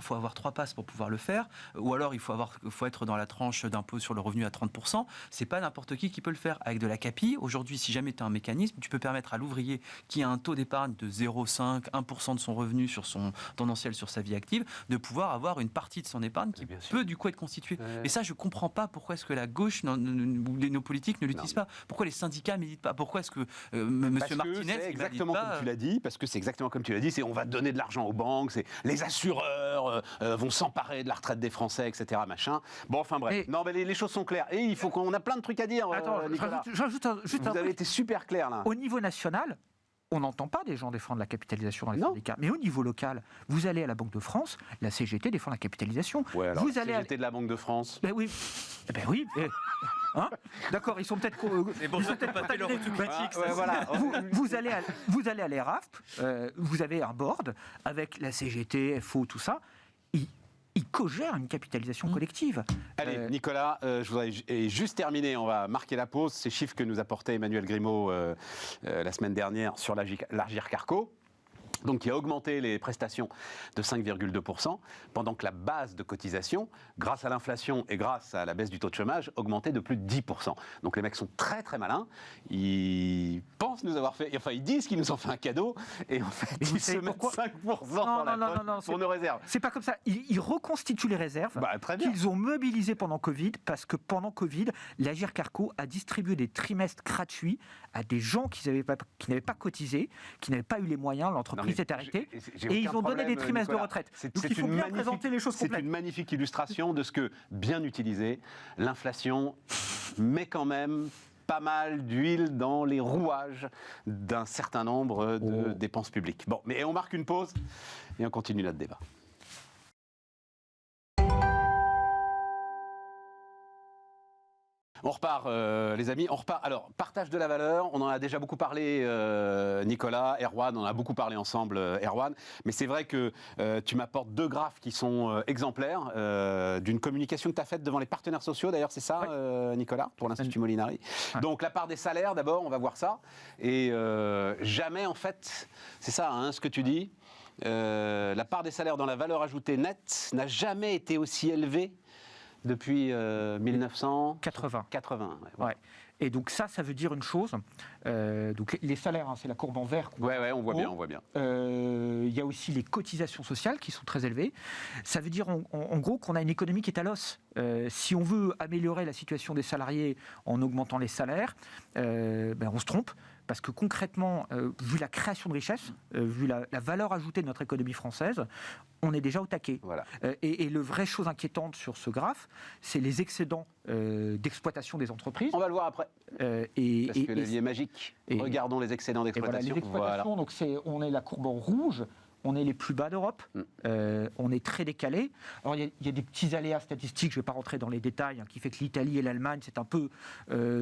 faut avoir 3 passes pour pouvoir le faire, ou alors il faut être dans la tranche d'impôt sur le revenu à 30%. C'est pas n'importe qui peut le faire. Avec de la CAPI, aujourd'hui, si jamais tu as un mécanisme, tu peux permettre à l'ouvrier qui a un taux d'épargne de 0,5, 1% de son revenu sur son tendanciel sur sa vie active, de pouvoir avoir une partie de son épargne qui peut du coup être constituée. Et ça, je comprends pas pourquoi est-ce que la gauche ou nos politiques ne l'utilisent pas. Pourquoi les syndicats ne militent pas. Pourquoi est-ce que M. Martinez c'est exactement comme tu l'as dit, parce que c'est exactement comme tu l'as dit, c'est on va donner de l'argent aux banques, les assureurs vont s'emparer de la retraite des Français, etc. Machin. Bon, enfin bref. Non, mais les choses sont claires. Et il faut qu'on a plein de trucs à dire. Attends, Nicolas. Vous avez été super clair là. Au niveau national, on n'entend pas des gens défendre la capitalisation dans les syndicats. Mais au niveau local, vous allez à la Banque de France, la CGT défend la capitalisation. Ouais, alors la CGT de la Banque de France. Ben oui. Hein, d'accord, ils sont peut-être. Mais bon, peut-être pas fait leur retour critique. Voilà. Vous allez à l'ERAFP, vous avez un board avec la CGT, FO, tout ça. Ils co-gèrent une capitalisation collective. Allez, Nicolas, je voudrais juste terminer, on va marquer la pause. Ces chiffres que nous apportait Emmanuel Grimaud la semaine dernière sur l'Agir Carco. Donc, qui a augmenté les prestations de 5,2%, pendant que la base de cotisation, grâce à l'inflation et grâce à la baisse du taux de chômage, augmentait de plus de 10%. Donc, les mecs sont très très malins. Ils pensent nous avoir fait, enfin, ils disent qu'ils nous ont fait un cadeau, et en fait, ils se mettent 5% dans la poche pour nos réserves. C'est pas comme ça. Ils reconstituent les réserves qu'ils ont mobilisées pendant Covid, parce que pendant Covid, l'Agir Carco a distribué des trimestres gratuits à des gens qui n'avaient pas cotisé, qui n'avaient pas eu les moyens, l'entreprise s'est arrêtée, et ils ont donné des trimestres de retraite. Donc il faut bien présenter les choses complètes. C'est une magnifique illustration de ce que, bien utilisé, l'inflation met quand même pas mal d'huile dans les rouages d'un certain nombre de dépenses publiques. Bon, mais on marque une pause et on continue notre débat. On repart, les amis. On repart. Alors, partage de la valeur. On en a déjà beaucoup parlé, Nicolas, Erwan. On en a beaucoup parlé ensemble, Erwan. Mais c'est vrai que tu m'apportes 2 graphes qui sont exemplaires d'une communication que tu as faite devant les partenaires sociaux. D'ailleurs, c'est ça, Nicolas, pour l'Institut Molinari. Ouais. Donc, la part des salaires, d'abord, on va voir ça. Et jamais, en fait, c'est ça, hein, ce que tu dis. La part des salaires dans la valeur ajoutée nette n'a jamais été aussi élevée depuis 1980. Ouais. Et donc ça veut dire une chose. Donc les salaires, hein, c'est la courbe en vert. Ouais, on voit bien. Il y a aussi les cotisations sociales qui sont très élevées. Ça veut dire en gros qu'on a une économie qui est à l'os. Si on veut améliorer la situation des salariés en augmentant les salaires, on se trompe. Parce que concrètement, vu la création de richesses, vu la valeur ajoutée de notre économie française, on est déjà au taquet. Voilà. Et le vraie chose inquiétante sur ce graphe, c'est les excédents d'exploitation des entreprises. On va le voir après. Parce que le levier est magique. Regardons les excédents d'exploitation. Voilà, les exploitations, donc on est la courbe en rouge. On est les plus bas d'Europe, on est très décalé. Alors il y a des petits aléas statistiques, je ne vais pas rentrer dans les détails, hein, qui fait que l'Italie et l'Allemagne, c'est un peu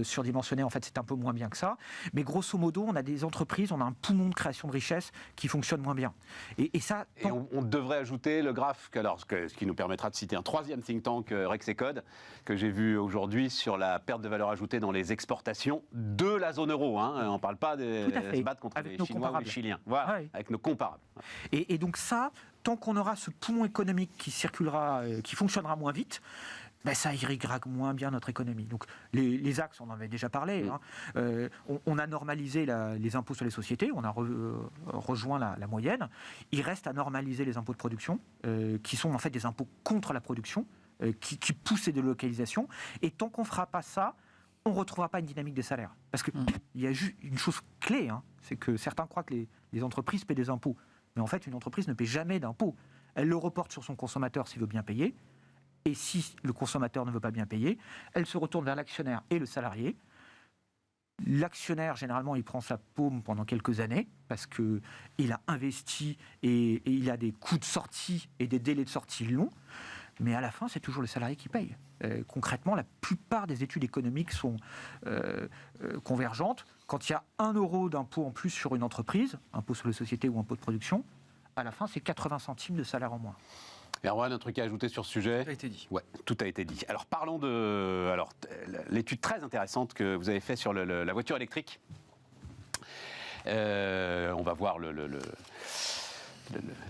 surdimensionné, en fait c'est un peu moins bien que ça. Mais grosso modo, on a des entreprises, on a un poumon de création de richesse qui fonctionne moins bien. Et ça... Et on devrait ajouter le graphe, ce qui nous permettra de citer un 3e think tank, Rexecode, que j'ai vu aujourd'hui sur la perte de valeur ajoutée dans les exportations de la zone euro. Hein. On ne parle pas de se battre contre les Chinois ou les Chiliens. Voilà, avec nos comparables. Et donc ça, tant qu'on aura ce poumon économique qui circulera, qui fonctionnera moins vite, ça irriguera moins bien notre économie. Donc les axes, on en avait déjà parlé. Hein. On a normalisé les impôts sur les sociétés, on a rejoint la moyenne. Il reste à normaliser les impôts de production, qui sont en fait des impôts contre la production, qui poussent les délocalisations. Et tant qu'on ne fera pas ça, on ne retrouvera pas une dynamique des salaires. Parce qu'il y a juste une chose clé, hein, c'est que certains croient que les entreprises paient des impôts. Mais en fait, une entreprise ne paie jamais d'impôts. Elle le reporte sur son consommateur s'il veut bien payer. Et si le consommateur ne veut pas bien payer, elle se retourne vers l'actionnaire et le salarié. L'actionnaire, généralement, il prend sa paume pendant quelques années parce qu'il a investi et il a des coûts de sortie et des délais de sortie longs. Mais à la fin, c'est toujours le salarié qui paye. Concrètement, la plupart des études économiques sont convergentes. Quand il y a 1 euro d'impôt en plus sur une entreprise, impôt sur les sociétés ou impôt de production, à la fin, c'est 80 centimes de salaire en moins. Erwan, un truc à ajouter sur ce sujet ? Tout a été dit. Ouais, tout a été dit. Alors parlons de l'étude très intéressante que vous avez faite sur la voiture électrique. On va voir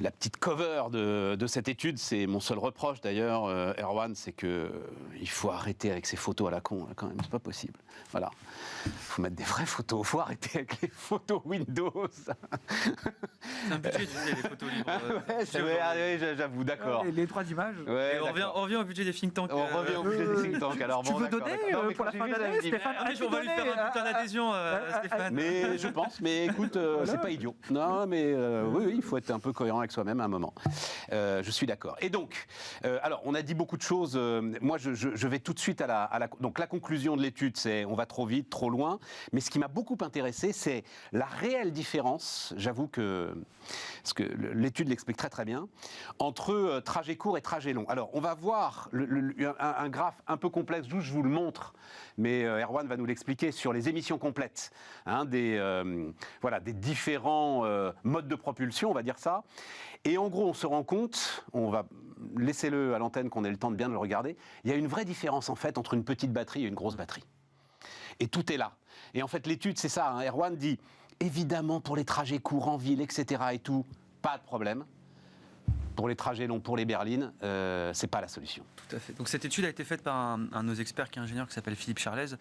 la petite cover de cette étude. C'est mon seul reproche d'ailleurs, Erwan, c'est qu'il faut arrêter avec ces photos à la con, là, quand même, c'est pas possible. Voilà. Il faut mettre des vraies photos, il faut arrêter avec les photos Windows. C'est un budget, tu sais, les photos libres. J'avoue, d'accord. Les 3 images. Ouais, on revient au budget des think tanks. On revient au budget des think tanks. Alors, tu veux donner pour la fin d'année, Stéphane? On va lui faire un putain d'adhésion, Stéphane. Mais je pense, écoute, c'est pas idiot. Non, mais oui, il faut être un peu cohérent avec soi-même à un moment. Je suis d'accord. Et donc, alors, on a dit beaucoup de choses. Moi, je vais tout de suite donc la conclusion de l'étude, c'est on va trop vite, trop loin. Mais ce qui m'a beaucoup intéressé, c'est la réelle différence, j'avoue parce que l'étude l'explique très très bien, entre trajet court et trajet long. Alors, on va voir un graphe un peu complexe, je vous le montre, mais Erwan va nous l'expliquer sur les émissions complètes, hein, des différents modes de propulsion, on va dire ça. Et en gros, on se rend compte, laissez-le à l'antenne qu'on ait le temps de bien le regarder, il y a une vraie différence en fait entre une petite batterie et une grosse batterie. Et tout est là. Et en fait, l'étude, c'est ça. Hein. Erwan dit, évidemment, pour les trajets courts en ville, etc. et tout, pas de problème. Pour les trajets longs, pour les berlines, c'est pas la solution. Tout à fait. Donc cette étude a été faite par un de nos experts qui est ingénieur qui s'appelle Philippe Charlez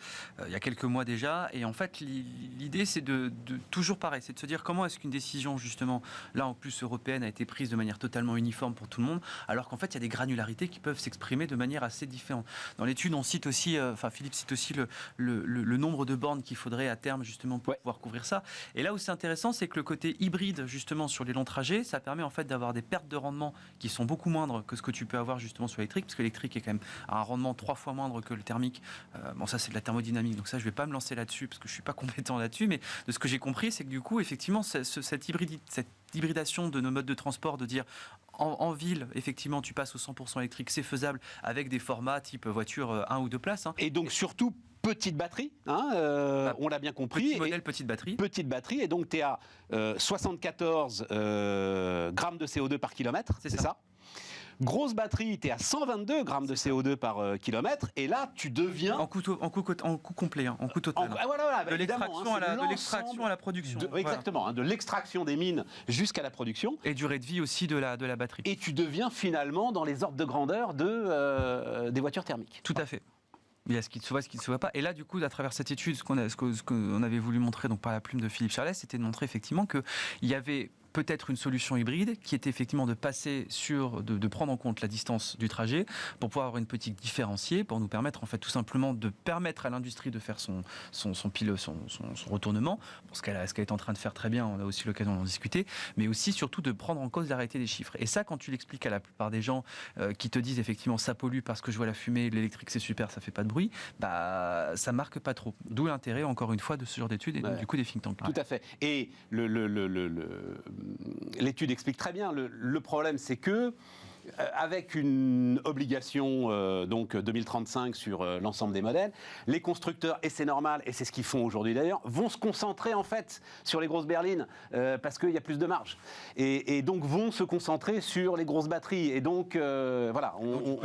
il y a quelques mois déjà. Et en fait, l'idée, c'est de toujours pareil, c'est de se dire comment est-ce qu'une décision, justement, là en plus européenne, a été prise de manière totalement uniforme pour tout le monde, alors qu'en fait, il y a des granularités qui peuvent s'exprimer de manière assez différente. Dans l'étude, on cite aussi, Philippe cite aussi le nombre de bornes qu'il faudrait à terme, justement, pour pouvoir couvrir ça. Et là où c'est intéressant, c'est que le côté hybride, justement, sur les longs trajets, ça permet en fait d'avoir des pertes de rendement rendements qui sont beaucoup moindres que ce que tu peux avoir justement sur l'électrique, parce que l'électrique est quand même à un rendement 3 fois moindre que le thermique. Bon, ça c'est de la thermodynamique, donc ça je vais pas me lancer là-dessus parce que je suis pas compétent là-dessus, mais de ce que j'ai compris, c'est que du coup, effectivement, cette hybridation de nos modes de transport, de dire en ville, effectivement, tu passes au 100% électrique, c'est faisable avec des formats type voiture 1 ou 2 places. Et donc surtout petite batterie, on l'a bien compris. Petit modèle, petite batterie. Petite batterie, et donc tu es à 74 grammes de CO2 par kilomètre, c'est ça. Grosse batterie, tu es à 122 grammes de CO2 par kilomètre, et là, tu deviens... En coût complet, en coût total. Voilà, de l'extraction à la production. Exactement, de l'extraction des mines jusqu'à la production. Et durée de vie aussi de la batterie. Et tu deviens finalement dans les ordres de grandeur des voitures thermiques. Tout à fait. Il y a ce qui se voit, ce qui ne se voit pas. Et là, du coup, à travers cette étude, ce qu'on avait voulu montrer donc, par la plume de Philippe Charlet, c'était de montrer effectivement qu'il y avait peut-être une solution hybride qui était effectivement de passer de prendre en compte la distance du trajet pour pouvoir avoir une politique différenciée, pour nous permettre en fait tout simplement de permettre à l'industrie de faire son retournement, pour ce qu'elle est en train de faire très bien, on a aussi l'occasion d'en discuter, mais aussi surtout de prendre en cause la réalité des chiffres. Et ça, quand tu l'expliques à la plupart des gens qui te disent effectivement ça pollue parce que je vois la fumée, l'électrique c'est super, ça fait pas de bruit, bah ça marque pas trop. D'où l'intérêt encore une fois de ce genre d'études et donc, du coup des think tanks. Tout à fait. Et l'étude explique très bien. Le problème, c'est que avec une obligation donc 2035 sur l'ensemble des modèles, les constructeurs, et c'est normal, et c'est ce qu'ils font aujourd'hui d'ailleurs, vont se concentrer en fait sur les grosses berlines parce qu'il y a plus de marge. Et donc vont se concentrer sur les grosses batteries. Et donc voilà.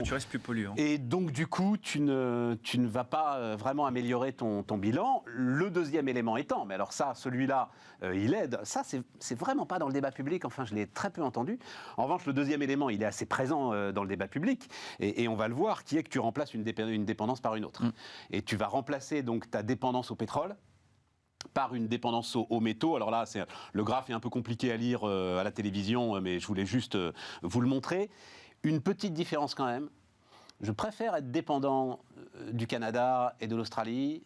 Tu restes plus polluant. Et donc du coup, tu ne vas pas vraiment améliorer ton bilan. Le deuxième élément étant, mais alors ça, celui-là, il aide. Ça, c'est vraiment pas dans le débat public. Enfin, je l'ai très peu entendu. En revanche, le deuxième élément, il est assez présent dans le débat public, et on va le voir, qui est que tu remplaces une dépendance par une autre. Et tu vas remplacer donc ta dépendance au pétrole par une dépendance aux métaux. Alors là, le graphe est un peu compliqué à lire à la télévision, mais je voulais juste vous le montrer. Une petite différence quand même. Je préfère être dépendant du Canada et de l'Australie,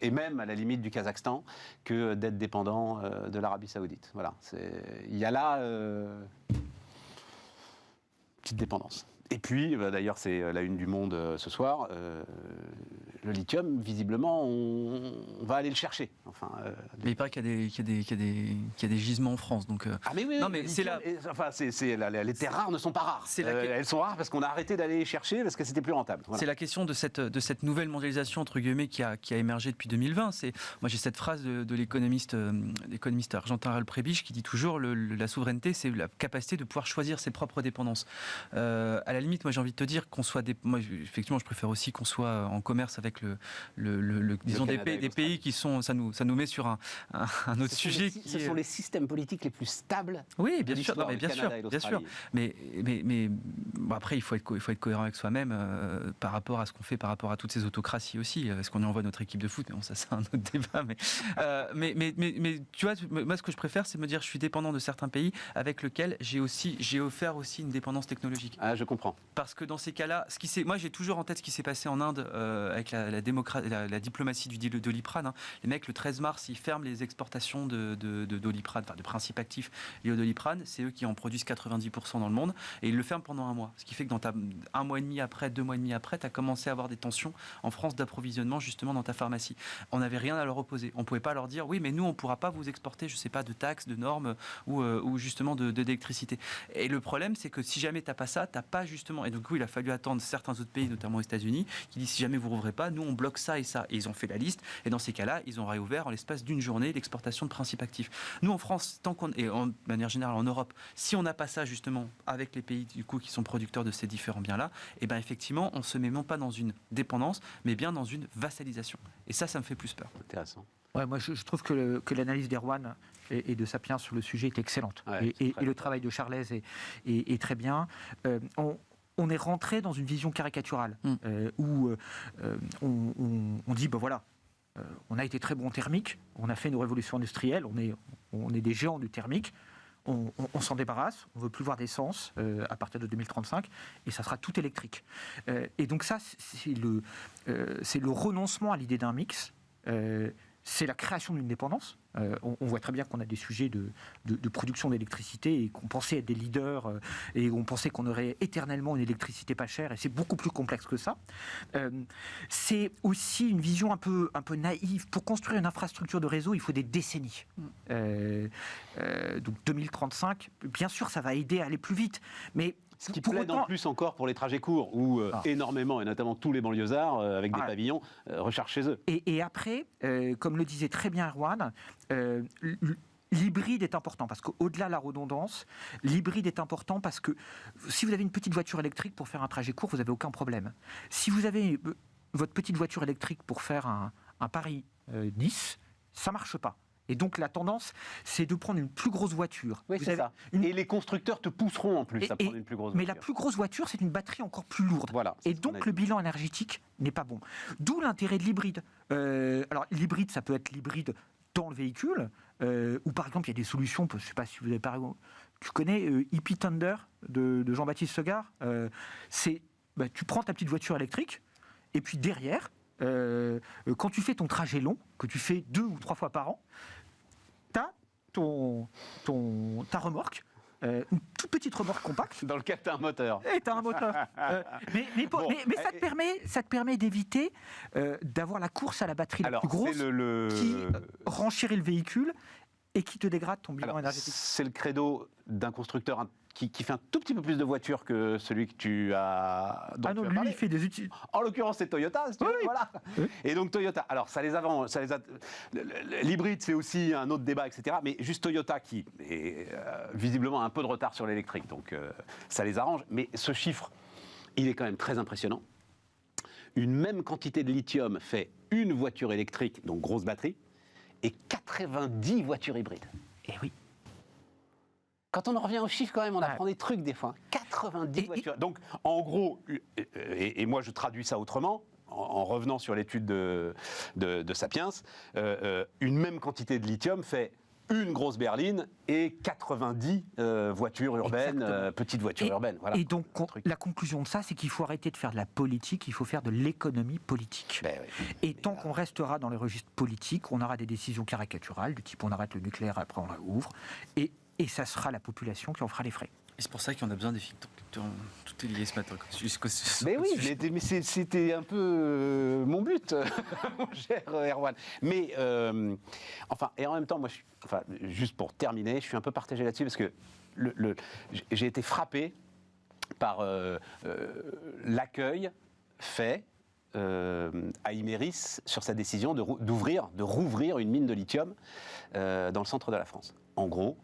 et même à la limite du Kazakhstan, que d'être dépendant de l'Arabie Saoudite. Voilà. Il y a là petite dépendance. Et puis, d'ailleurs, c'est la une du Monde ce soir, le lithium, visiblement, on va aller le chercher. Enfin, mais il paraît qu'il y a des gisements en France. Donc, ah mais oui, non, mais c'est les terres rares ne sont pas rares. Elles sont rares parce qu'on a arrêté d'aller les chercher parce que c'était plus rentable. Voilà. C'est la question de cette nouvelle mondialisation, entre guillemets, qui a émergé depuis 2020. Moi, j'ai cette phrase de l'économiste argentin Raoul Prebisch qui dit toujours la souveraineté, c'est la capacité de pouvoir choisir ses propres dépendances. À la limite, moi j'ai envie de te dire qu'on soit moi, effectivement, je préfère aussi qu'on soit en commerce avec disons des pays qui sont, ça nous met sur un autre sujet. Ce sont les systèmes politiques les plus stables. Oui, bien sûr, bien sûr. Mais bon, après, il faut être cohérent avec soi-même par rapport à ce qu'on fait, par rapport à toutes ces autocraties aussi. Est-ce qu'on y envoie notre équipe de foot? Bon, ça c'est un autre débat. Mais tu vois, moi ce que je préfère, c'est me dire, je suis dépendant de certains pays avec lesquels j'ai offert aussi une dépendance technologique. Ah, je comprends. Parce que dans ces cas-là, moi j'ai toujours en tête ce qui s'est passé en Inde avec la diplomatie du deal de Doliprane. Hein. Les mecs, le 13 mars, ils ferment les exportations de Doliprane, enfin de principes actifs liés au Doliprane. C'est eux qui en produisent 90% dans le monde. Et ils le ferment pendant un mois. Ce qui fait que dans un mois et demi après, 2 mois et demi après, tu as commencé à avoir des tensions en France d'approvisionnement justement dans ta pharmacie. On n'avait rien à leur opposer. On ne pouvait pas leur dire, oui, mais nous, on ne pourra pas vous exporter, je ne sais pas, de taxes, de normes ou justement d'électricité. Et le problème, c'est que si jamais tu n'as pas ça, tu n'as pas justement... Et du coup, il a fallu attendre certains autres pays, notamment aux États-Unis, qui disent, si jamais vous ne rouvrez pas, nous, on bloque ça et ça. Et ils ont fait la liste. Et dans ces cas-là, ils ont réouvert en l'espace d'une journée l'exportation de principes actifs. Nous, en France, et de manière générale en Europe, si on n'a pas ça justement avec les pays du coup qui sont producteurs de ces différents biens-là, et bien effectivement, on ne se met non pas dans une dépendance, mais bien dans une vassalisation. Et ça me fait plus peur. Intéressant. Ouais, moi, je trouve que l'analyse d'Erwan et de Sapiens sur le sujet est excellente. Ouais, et le travail de Charles est très bien. On est rentré dans une vision caricaturale où on dit, ben voilà, on a été très bon en thermique, on a fait une révolution industrielle, on est des géants du thermique, on s'en débarrasse, on ne veut plus voir d'essence à partir de 2035, et ça sera tout électrique. Et donc ça, c'est le renoncement à l'idée d'un mix. c'est la création d'une dépendance. On voit très bien qu'on a des sujets de production d'électricité et qu'on pensait être des leaders et on pensait qu'on aurait éternellement une électricité pas chère, et c'est beaucoup plus complexe que ça. C'est aussi une vision un peu naïve. Pour construire une infrastructure de réseau, il faut des décennies. Donc 2035, bien sûr, ça va aider à aller plus vite, mais ce qui pour plaide autant, en plus encore pour les trajets courts, où énormément, et notamment tous les banlieusards avec des pavillons, rechargent chez eux. Et après, comme le disait très bien Erwan, l'hybride est important, parce qu'au-delà de la redondance, l'hybride est important parce que si vous avez une petite voiture électrique pour faire un trajet court, vous n'avez aucun problème. Si vous avez votre petite voiture électrique pour faire un Paris-Nice, ça ne marche pas. Et donc la tendance, c'est de prendre une plus grosse voiture. Oui, c'est ça. Et les constructeurs te pousseront en plus à prendre une plus grosse voiture. Mais la plus grosse voiture, c'est une batterie encore plus lourde. Voilà, et donc le bilan énergétique n'est pas bon. D'où l'intérêt de l'hybride. Alors l'hybride, ça peut être l'hybride dans le véhicule, ou par exemple, il y a des solutions, je ne sais pas si vous avez par exemple... Tu connais Hippie Thunder de Jean-Baptiste Segard, tu prends ta petite voiture électrique, et puis derrière, quand tu fais ton trajet long, que tu fais 2 ou 3 fois par an, ta remorque, une toute petite remorque compacte. Dans lequel tu as un moteur. Et tu as un moteur. Mais ça te permet d'éviter d'avoir la course à la batterie la plus grosse qui renchérit le véhicule et qui te dégrade ton bilan énergétique. C'est le credo d'un constructeur qui fait un tout petit peu plus de voitures que celui que tu as. Lui, il fait des outils. En l'occurrence, c'est Toyota, si tu veux, voilà. Et donc Toyota, alors l'hybride, c'est aussi un autre débat, etc. Mais juste Toyota qui est visiblement un peu de retard sur l'électrique, donc ça les arrange. Mais ce chiffre, il est quand même très impressionnant. Une même quantité de lithium fait une voiture électrique, donc grosse batterie, et 90 voitures hybrides. Et oui. Quand on en revient aux chiffres, quand même, on apprend des trucs des fois. 90 voitures. Donc, en gros, et moi je traduis ça autrement, en revenant sur l'étude de Sapiens, une même quantité de lithium fait une grosse berline et 90 voitures urbaines, petites voitures urbaines. Voilà. Et donc, la conclusion de ça, c'est qu'il faut arrêter de faire de la politique, il faut faire de l'économie politique. Et tant qu'on restera dans les registres politiques, on aura des décisions caricaturales, du type on arrête le nucléaire, après on réouvre, et ça sera la population qui en fera les frais. Et c'est pour ça qu'on a besoin des think tanks. Tout est lié ce matin. Mais oui, mais c'était un peu mon but, mon cher Erwan. Mais, et en même temps, moi, juste pour terminer, je suis un peu partagé là-dessus parce que j'ai été frappé par l'accueil fait à Imerys sur sa décision de rouvrir une mine de lithium dans le centre de la France. En gros,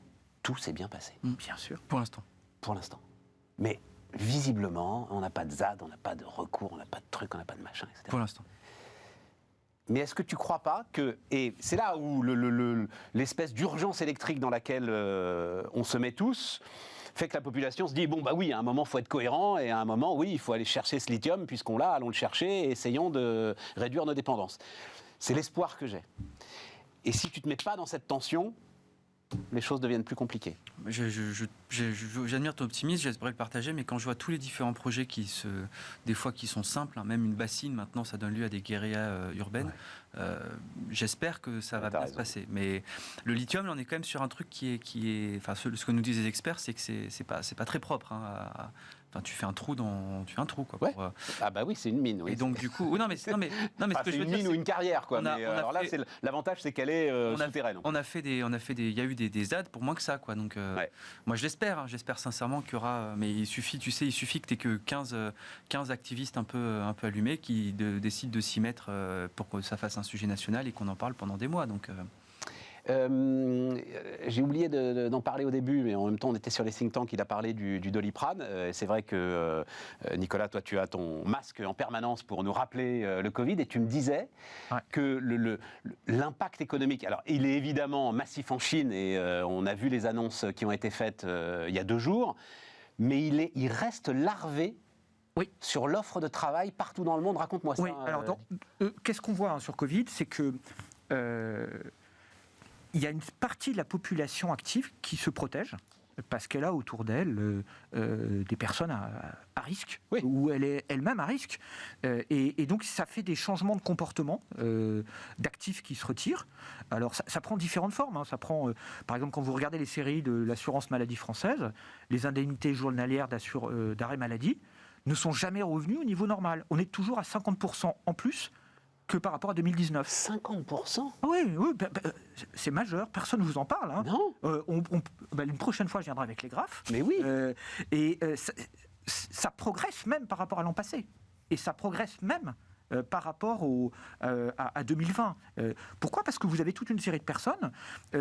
tout s'est bien passé. Bien sûr. Pour l'instant. Pour l'instant. Mais visiblement, on n'a pas de ZAD, on n'a pas de recours, on n'a pas de truc, on n'a pas de machin, etc. Pour l'instant. Mais est-ce que tu ne crois pas que... Et c'est là où l'espèce d'urgence électrique dans laquelle on se met tous fait que la population se dit, bon, bah oui, à un moment, il faut être cohérent, et à un moment, oui, il faut aller chercher ce lithium, puisqu'on l'a, allons le chercher, et essayons de réduire nos dépendances. C'est l'espoir que j'ai. Et si tu ne te mets pas dans cette tension, les choses deviennent plus compliquées. J'admire ton optimisme, j'espérais le partager, mais quand je vois tous les différents projets des fois qui sont simples, même une bassine, maintenant ça donne lieu à des guérillas urbaines, j'espère que ça va bien se passer. Mais le lithium, on est quand même sur un truc qui est ce que nous disent les experts, c'est que c'est pas très propre. Tu fais un trou quoi. Ouais. Ah bah oui, c'est une mine. Oui. Et donc du coup, non mais c'est une mine ou une carrière quoi. Alors là, l'avantage c'est qu'elle est souterraine. On a fait il y a eu des ZAD pour moins que ça quoi. Donc moi je l'espère, j'espère sincèrement qu'il y aura. Mais il suffit que t'aies que 15 activistes un peu allumés qui décident de s'y mettre pour que ça fasse un sujet national et qu'on en parle pendant des mois. Donc j'ai oublié d'en parler au début, mais en même temps on était sur les think tanks, il a parlé du Doliprane. C'est vrai que Nicolas, toi tu as ton masque en permanence pour nous rappeler le Covid, et tu me disais que l'impact économique, alors il est évidemment massif en Chine, et on a vu les annonces qui ont été faites il y a 2 jours, mais il reste larvé sur l'offre de travail partout dans le monde. Raconte-moi ça. Oui, alors qu'est-ce qu'on voit sur Covid, c'est que il y a une partie de la population active qui se protège, parce qu'elle a autour d'elle des personnes à risque, Oui. ou elle est elle-même à risque. Et donc ça fait des changements de comportement d'actifs qui se retirent. Alors ça prend différentes formes. Ça prend, par exemple, quand vous regardez les séries de l'assurance maladie française, les indemnités journalières d'arrêt maladie ne sont jamais revenues au niveau normal. On est toujours à 50% en plus que par rapport à 2019. 50%? Oui, c'est majeur, personne ne vous en parle. Hein. Non. Une prochaine fois, je viendrai avec les graphes. Mais oui. Ça progresse même par rapport à l'an passé. Et ça progresse même par rapport à 2020. Pourquoi ? Parce que vous avez toute une série de personnes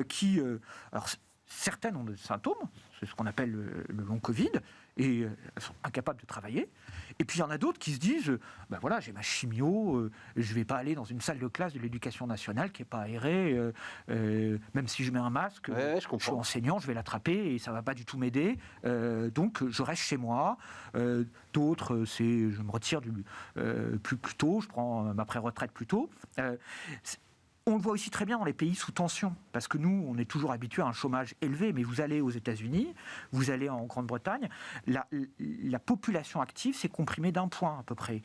qui... alors, certaines ont des symptômes, c'est ce qu'on appelle le long Covid, et elles sont incapables de travailler. Et puis il y en a d'autres qui se disent, ben voilà, j'ai ma chimio, je ne vais pas aller dans une salle de classe de l'éducation nationale qui n'est pas aérée, même si je mets un masque, je suis enseignant, je vais l'attraper et ça ne va pas du tout m'aider. Donc je reste chez moi. D'autres, c'est je me retire plus tôt, je prends ma pré-retraite plus tôt. On le voit aussi très bien dans les pays sous tension, parce que nous, on est toujours habitués à un chômage élevé, mais vous allez aux États-Unis, vous allez en Grande-Bretagne, la population active s'est comprimée d'1 point à peu près.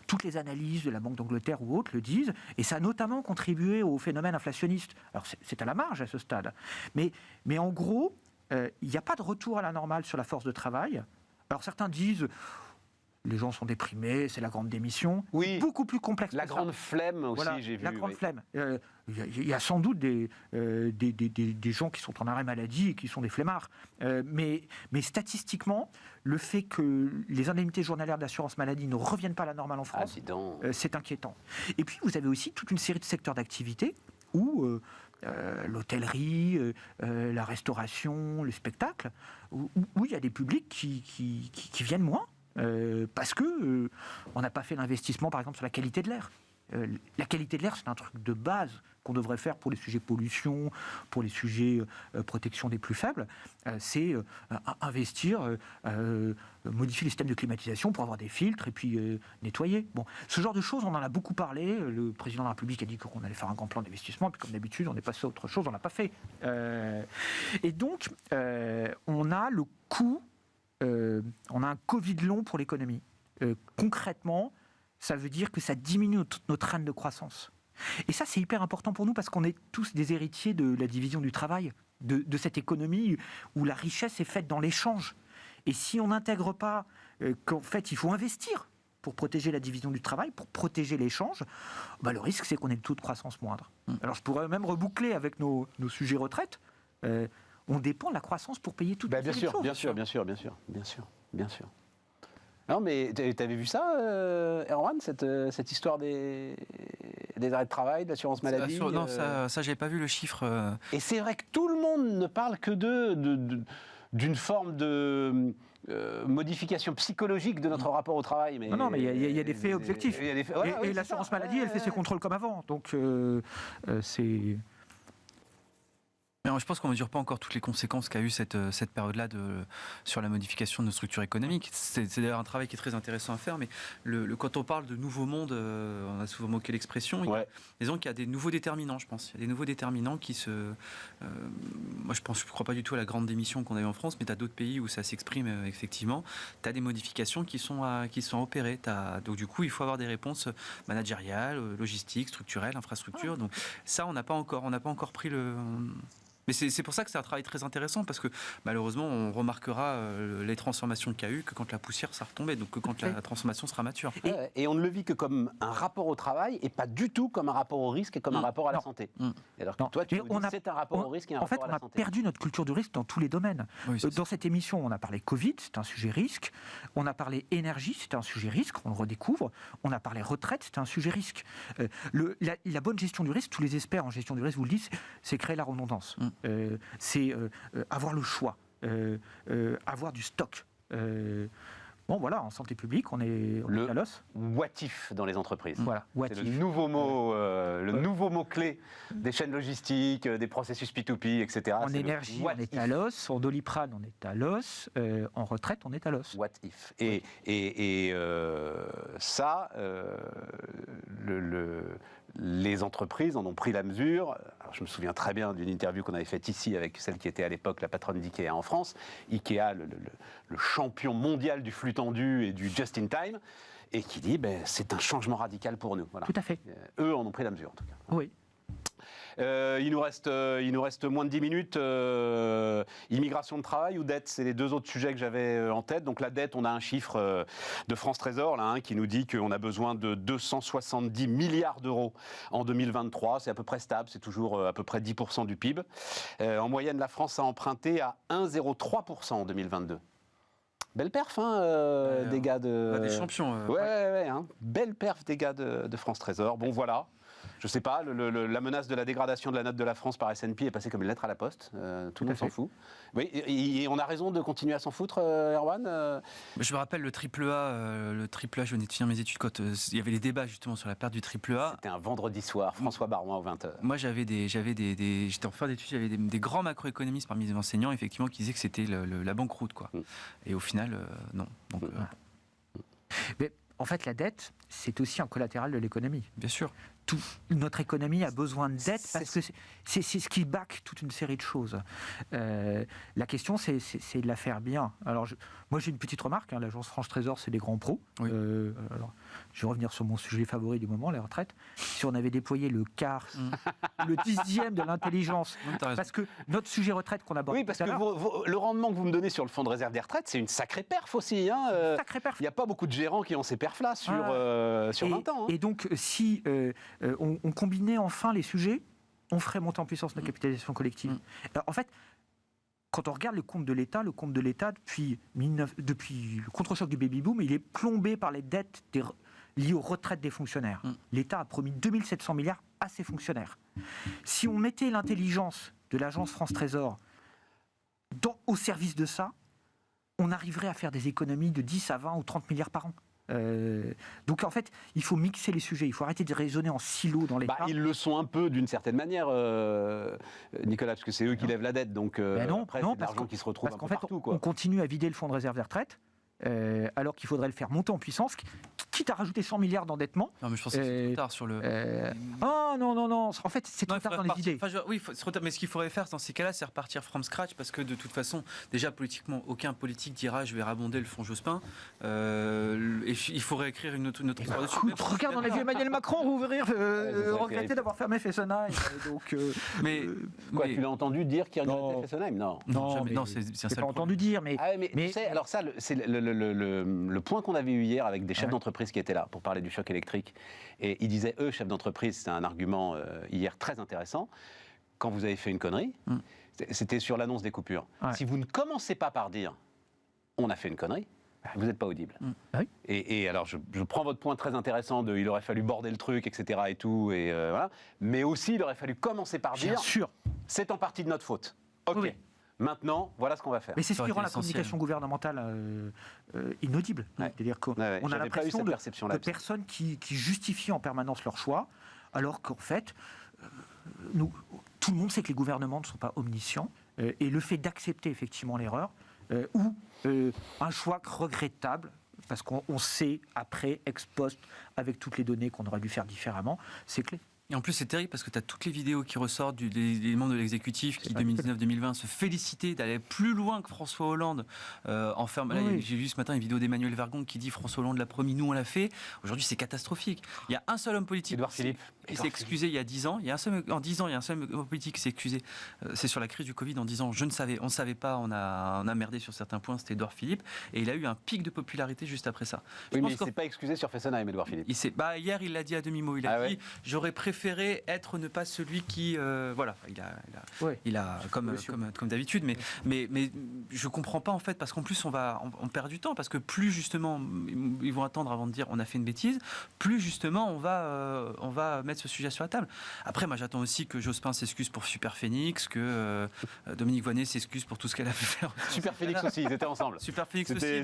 Toutes les analyses de la Banque d'Angleterre ou autres le disent, et ça a notamment contribué au phénomène inflationniste. Alors c'est à la marge à ce stade, mais en gros, il n'y a pas de retour à la normale sur la force de travail. Alors certains disent... Les gens sont déprimés, c'est la grande démission. Oui. Beaucoup plus complexe. La grande flemme aussi, voilà, j'ai vu. La grande flemme. Il y a sans doute des gens qui sont en arrêt maladie et qui sont des flemmards. Mais statistiquement, le fait que les indemnités journalières d'assurance maladie ne reviennent pas à la normale en France, c'est inquiétant. Et puis, vous avez aussi toute une série de secteurs d'activité où... l'hôtellerie, la restauration, le spectacle, où il y a des publics qui viennent moins. Parce que on n'a pas fait l'investissement, par exemple, sur la qualité de l'air. La qualité de l'air, c'est un truc de base qu'on devrait faire pour les sujets pollution, pour les sujets protection des plus faibles. C'est investir, modifier les systèmes de climatisation pour avoir des filtres et puis nettoyer. Bon, ce genre de choses, on en a beaucoup parlé. Le président de la République a dit qu'on allait faire un grand plan d'investissement, puis comme d'habitude, on est passé à autre chose, on l'a pas fait. Et donc, on a le coût. On a un Covid long pour l'économie. Concrètement, ça veut dire que ça diminue notre train de croissance. Et ça, c'est hyper important pour nous parce qu'on est tous des héritiers de la division du travail, de cette économie où la richesse est faite dans l'échange. Et si on n'intègre pas qu'en fait, il faut investir pour protéger la division du travail, pour protéger l'échange, le risque, c'est qu'on ait le taux de croissance moindre. Alors, je pourrais même reboucler avec nos sujets retraite. On dépend de la croissance pour payer toutes les choses. Bien sûr. Non, mais tu avais vu ça, Erwan, cette histoire des arrêts de travail, de l'assurance maladie Non, ça j'avais pas vu le chiffre. Et c'est vrai que tout le monde ne parle que d'une forme de modification psychologique de notre rapport au travail. Mais non, mais il y a des faits objectifs. Et l'assurance maladie, elle fait ses contrôles comme avant. Donc, c'est... Mais je pense qu'on ne mesure pas encore toutes les conséquences qu'a eu cette période-là sur la modification de nos structures économiques. C'est d'ailleurs un travail qui est très intéressant à faire, mais quand on parle de nouveau monde, on a souvent moqué l'expression, disons qu'il y a des nouveaux déterminants, je pense. Il y a des nouveaux déterminants qui se... moi, je ne crois pas du tout à la grande démission qu'on a eue en France, mais tu as d'autres pays où ça s'exprime effectivement. Tu as des modifications qui sont opérées. Donc du coup, il faut avoir des réponses managériales, logistiques, structurelles, infrastructures. Donc ça, on n'a pas encore pris le... Mais c'est pour ça que c'est un travail très intéressant, parce que malheureusement, on remarquera les transformations qu'il y a eu que quand la poussière sera retombée, donc que quand la transformation sera mature. Et on ne le vit que comme un rapport au travail et pas du tout comme un rapport au risque et comme un rapport à la santé. Alors que toi, tu dis c'est un rapport au risque et un rapport à la santé. En fait, on a perdu notre culture du risque dans tous les domaines. Oui, dans cette émission, on a parlé Covid, c'est un sujet risque. On a parlé énergie, c'est un sujet risque, on le redécouvre. On a parlé retraite, c'est un sujet risque. La bonne gestion du risque, tous les experts en gestion du risque vous le disent, c'est créer la redondance. C'est avoir le choix, avoir du stock. Bon, voilà, en santé publique, on est à l'os. What if dans les entreprises. Voilà, c'est le nouveau mot clé des chaînes logistiques, des processus P2P, etc. En énergie, on est à l'os. En Doliprane, on est à l'os. En retraite, on est à l'os. What if. Et ça, les entreprises en ont pris la mesure. Alors, je me souviens très bien d'une interview qu'on avait faite ici avec celle qui était à l'époque la patronne d'IKEA en France. IKEA, le champion mondial du flux tendu et du just-in-time, et qui dit c'est un changement radical pour nous. Voilà. Tout à fait. Eux en ont pris la mesure en tout cas. Oui. Il nous reste moins de 10 minutes. Immigration de travail ou dette, c'est les deux autres sujets que j'avais en tête. Donc la dette, on a un chiffre de France Trésor là, qui nous dit qu'on a besoin de 270 milliards d'euros en 2023. C'est à peu près stable, c'est toujours à peu près 10% du PIB. En moyenne, la France a emprunté à 1,03% en 2022. Belle perf, des gars de... Des champions. Ouais, belle perf des gars de France Trésor. Bon, voilà. Je sais pas, la menace de la dégradation de la note de la France par S&P est passée comme une lettre à la poste. Tout le monde s'en fout. Oui, et on a raison de continuer à s'en foutre, Erwan Je me rappelle le triple A, je venais de finir mes études quand il y avait les débats justement sur la perte du triple A. C'était un vendredi soir, François Baroin aux 20h. Moi j'étais en fin d'études, j'avais des grands macroéconomistes parmi les enseignants effectivement qui disaient que c'était la banqueroute quoi. Et au final, non. Donc, Mais en fait, la dette, c'est aussi un collatéral de l'économie. Bien sûr. Notre économie a besoin de dette parce que c'est ce qui back toute une série de choses. La question, c'est de la faire bien. Alors, moi, j'ai une petite remarque. L'agence France Trésor, c'est des grands pros. Oui. Alors, je vais revenir sur mon sujet favori du moment, les retraites. Si on avait déployé le quart, le 10e de l'intelligence, parce que notre sujet retraite qu'on aborde. Oui, parce que le rendement que vous me donnez sur le fonds de réserve des retraites, c'est une sacrée perf aussi. Sacrée perf. Il n'y a pas beaucoup de gérants qui ont ces perfs-là sur 20 ans. Et donc, si on combinait enfin les sujets, on ferait monter en puissance notre capitalisation collective. Alors, en fait, quand on regarde le compte de l'État, depuis le contre-choc du baby-boom, il est plombé par les dettes liées aux retraites des fonctionnaires. L'État a promis 2700 milliards à ses fonctionnaires. Si on mettait l'intelligence de l'agence France Trésor au service de ça, on arriverait à faire des économies de 10 à 20 ou 30 milliards par an. Donc en fait, il faut mixer les sujets, il faut arrêter de raisonner en silo dans l'État. Ils le sont un peu d'une certaine manière, Nicolas, parce que c'est eux qui lèvent la dette, donc après c'est de l'argent qui se retrouve un peu partout. On continue à vider le fonds de réserve des retraites, alors qu'il faudrait le faire monter en puissance, quitte à rajouter 100 milliards d'endettement. Non, mais je pense que c'est trop tard sur le... non. En fait, c'est trop tard dans les idées. Oui, c'est trop tard. Mais ce qu'il faudrait faire dans ces cas-là, c'est repartir from scratch, parce que de toute façon, déjà politiquement, aucun politique dira je vais rabonder le fonds Jospin. Et il faudrait écrire une autre histoire dessus. Regarde, on a vu Emmanuel Macron rouvrir, regretter d'avoir fermé Fessenheim. Tu l'as entendu dire qu'il regrettait Fessenheim ? Non, c'est un pas seul entendu dire, mais tu sais, alors ça, c'est le point qu'on avait eu hier avec des chefs d'entreprise qui étaient là pour parler du choc électrique. Et ils disaient, eux, chefs d'entreprise, c'est un argument hier très intéressant, quand vous avez fait une connerie, c'était sur l'annonce des coupures. Si vous ne commencez pas par dire, on a fait une connerie, vous n'êtes pas audible. Et alors, je prends votre point très intéressant de, il aurait fallu border le truc, etc. et tout, et voilà. Mais aussi, il aurait fallu commencer par dire, c'est en partie de notre faute. Ok. Oui. Maintenant, voilà ce qu'on va faire. Mais c'est ce qui rend la communication gouvernementale inaudible. C'est-à-dire qu'on a l'impression de personnes qui justifient en permanence leur choix, alors qu'en fait, tout le monde sait que les gouvernements ne sont pas omniscients, et le fait d'accepter effectivement l'erreur, ou un choix regrettable, parce qu'on sait après, ex post, avec toutes les données qu'on aurait dû faire différemment, c'est clé. Et en plus, c'est terrible parce que tu as toutes les vidéos qui ressortent des membres de l'exécutif qui, 2019-2020, se félicitaient d'aller plus loin que François Hollande. J'ai vu ce matin une vidéo d'Emmanuel Vargon qui dit François Hollande l'a promis, nous on l'a fait. Aujourd'hui, c'est catastrophique. Il y a un seul homme politique Édouard Philippe qui s'est excusé il y a 10 ans. En 10 ans, il y a un seul homme politique qui s'est excusé. C'est sur la crise du Covid en disant on ne savait pas, on a merdé sur certains points. C'était Édouard Philippe. Et il a eu un pic de popularité juste après ça. Mais il ne s'est pas excusé sur Fessenheim, Édouard Philippe. Hier, il l'a dit à demi-mot. Il a dit j'aurais préféré ne pas celui qui il a comme d'habitude, mais je comprends pas en fait, parce qu'en plus on perd du temps, parce que plus justement ils vont attendre avant de dire on a fait une bêtise, plus justement on va mettre ce sujet sur la table. Après, moi j'attends aussi que Jospin s'excuse pour Super Phoenix, que Dominique Voynet s'excuse pour tout ce qu'elle a pu faire. Super Phoenix aussi, ils étaient ensemble. Super Phoenix aussi, mais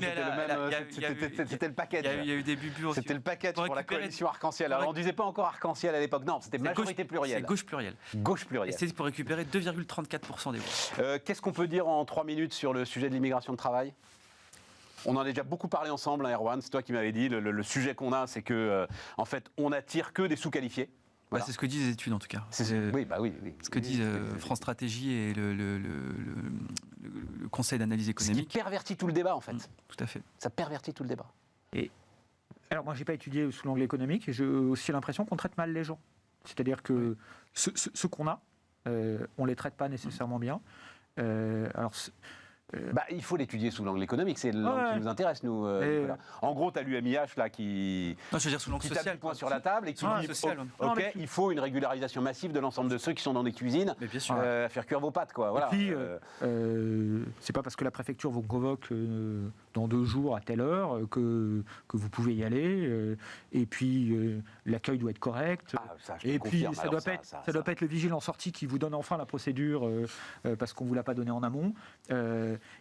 c'était le package. Il y a eu des bubuts aussi. C'était le package pour la coalition arc-en-ciel. Alors on disait pas encore arc-en-ciel à l'époque, non, c'était majorité plurielle. C'est gauche plurielle. Gauche plurielle. Et c'est pour récupérer 2,34% des voix. Qu'est-ce qu'on peut dire en 3 minutes sur le sujet de l'immigration de travail ? On en a déjà beaucoup parlé ensemble, Erwan, c'est toi qui m'avais dit, le sujet qu'on a, c'est que en fait, on n'attire que des sous-qualifiés. Voilà. C'est ce que disent les études en tout cas. Oui. Ce que disent France Stratégie et le Conseil d'analyse Ce économique. qui pervertit tout le débat, en fait. Tout à fait. Ça pervertit tout le débat. Alors moi, j'ai pas étudié sous l'angle économique, et j'ai aussi l'impression qu'on traite mal les gens. C'est-à-dire que ceux qu'on a, on les traite pas nécessairement bien. Il faut l'étudier sous l'angle économique, c'est l'angle qui nous intéresse, nous. Voilà. En gros, tu as l'UMIH là qui Non, je veux dire sous l'angle tape social. du poing sur la table et qui dit social, ok, il faut une régularisation massive de l'ensemble de ceux qui sont dans des cuisines Mais bien sûr. à faire cuire vos pâtes, quoi. Voilà. Et puis, c'est pas parce que la préfecture vous convoque dans 2 jours à telle heure que vous pouvez y aller. Et puis, l'accueil doit être correct. Ça, je te Et puis, confirme. ça Alors, doit pas être le vigile en sortie qui vous donne enfin la procédure parce qu'on ne vous l'a pas donné en amont.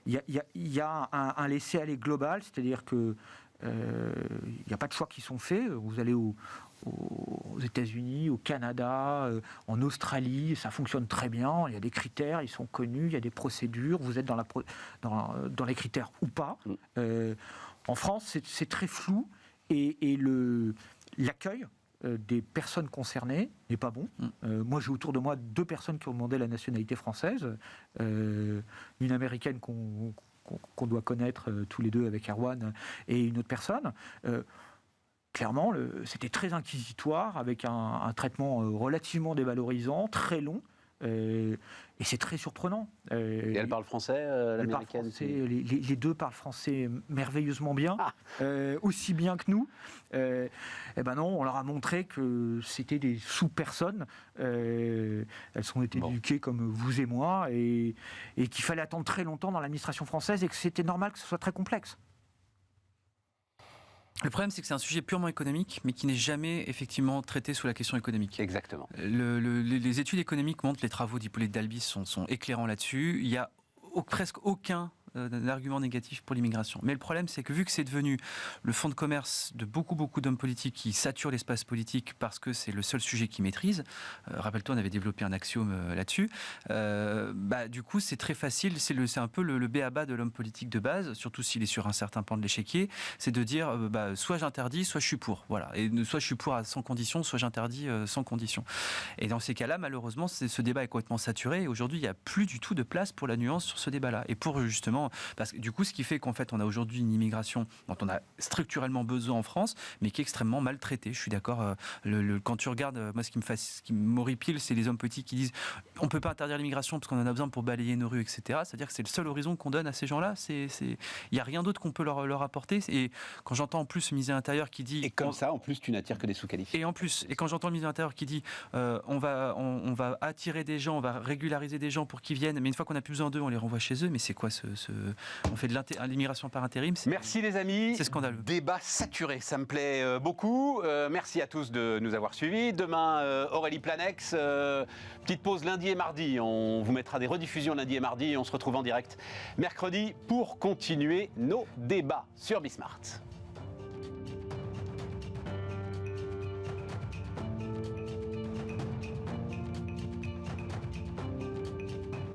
Il y a un laisser-aller global, c'est-à-dire que il n'y a pas de choix qui sont faits. Vous allez aux États-Unis, au Canada, en Australie, ça fonctionne très bien. Il y a des critères, ils sont connus, il y a des procédures. Vous êtes dans les critères ou pas. En France, c'est très flou et l'accueil des personnes concernées n'est pas bon. Moi, j'ai autour de moi 2 personnes qui ont demandé la nationalité française. Une américaine qu'on doit connaître tous les deux avec Erwan et une autre personne. Clairement, c'était très inquisitoire, avec un traitement relativement dévalorisant, très long. Et c'est très surprenant. Et elle parle français, l'américaine les 2 parlent français merveilleusement bien, aussi bien que nous. Eh ben non, on leur a montré que c'était des sous-personnes. Elles ont été éduquées comme vous et moi, et qu'il fallait attendre très longtemps dans l'administration française, et que c'était normal que ce soit très complexe. Le problème, c'est que c'est un sujet purement économique, mais qui n'est jamais effectivement traité sous la question économique. Exactement. Les études économiques montrent, les travaux d'Hippolyte Dalbis sont éclairants là-dessus. Il y a presque aucun argument négatif pour l'immigration. Mais le problème, c'est que vu que c'est devenu le fonds de commerce de beaucoup d'hommes politiques qui saturent l'espace politique parce que c'est le seul sujet qu'ils maîtrisent, rappelle-toi, on avait développé un axiome là-dessus, du coup, c'est très facile, c'est un peu le b.a.-ba de l'homme politique de base, surtout s'il est sur un certain pan de l'échiquier, c'est de dire soit j'interdis, soit je suis pour. Voilà. Et soit je suis pour sans condition, soit j'interdis sans condition. Et dans ces cas-là, malheureusement, ce débat est complètement saturé et aujourd'hui, il n'y a plus du tout de place pour la nuance sur ce débat-là. Et pour justement, parce que du coup, ce qui fait qu'en fait, on a aujourd'hui une immigration dont on a structurellement besoin en France, mais qui est extrêmement maltraitée. Je suis d'accord. Quand tu regardes, moi, ce qui m'horripile, c'est les hommes politiques qui disent on peut pas interdire l'immigration parce qu'on en a besoin pour balayer nos rues, etc. C'est-à-dire que c'est le seul horizon qu'on donne à ces gens-là. Il n'y a rien d'autre qu'on peut leur apporter. Et quand j'entends en plus le ministre de l'Intérieur qui dit... Et comme ça, en plus, tu n'attires que des sous-qualifiés. Et quand j'entends le ministre de l'Intérieur qui dit on va attirer des gens, on va régulariser des gens pour qu'ils viennent, mais une fois qu'on n'a plus besoin d'eux, on les renvoie chez eux. Mais c'est quoi on fait de l'immigration par intérim. Merci les amis. C'est scandaleux. Débat saturé, ça me plaît beaucoup. Merci à tous de nous avoir suivis. Demain, Aurélie Planex. Petite pause lundi et mardi. On vous mettra des rediffusions lundi et mardi et on se retrouve en direct mercredi pour continuer nos débats sur Bismart.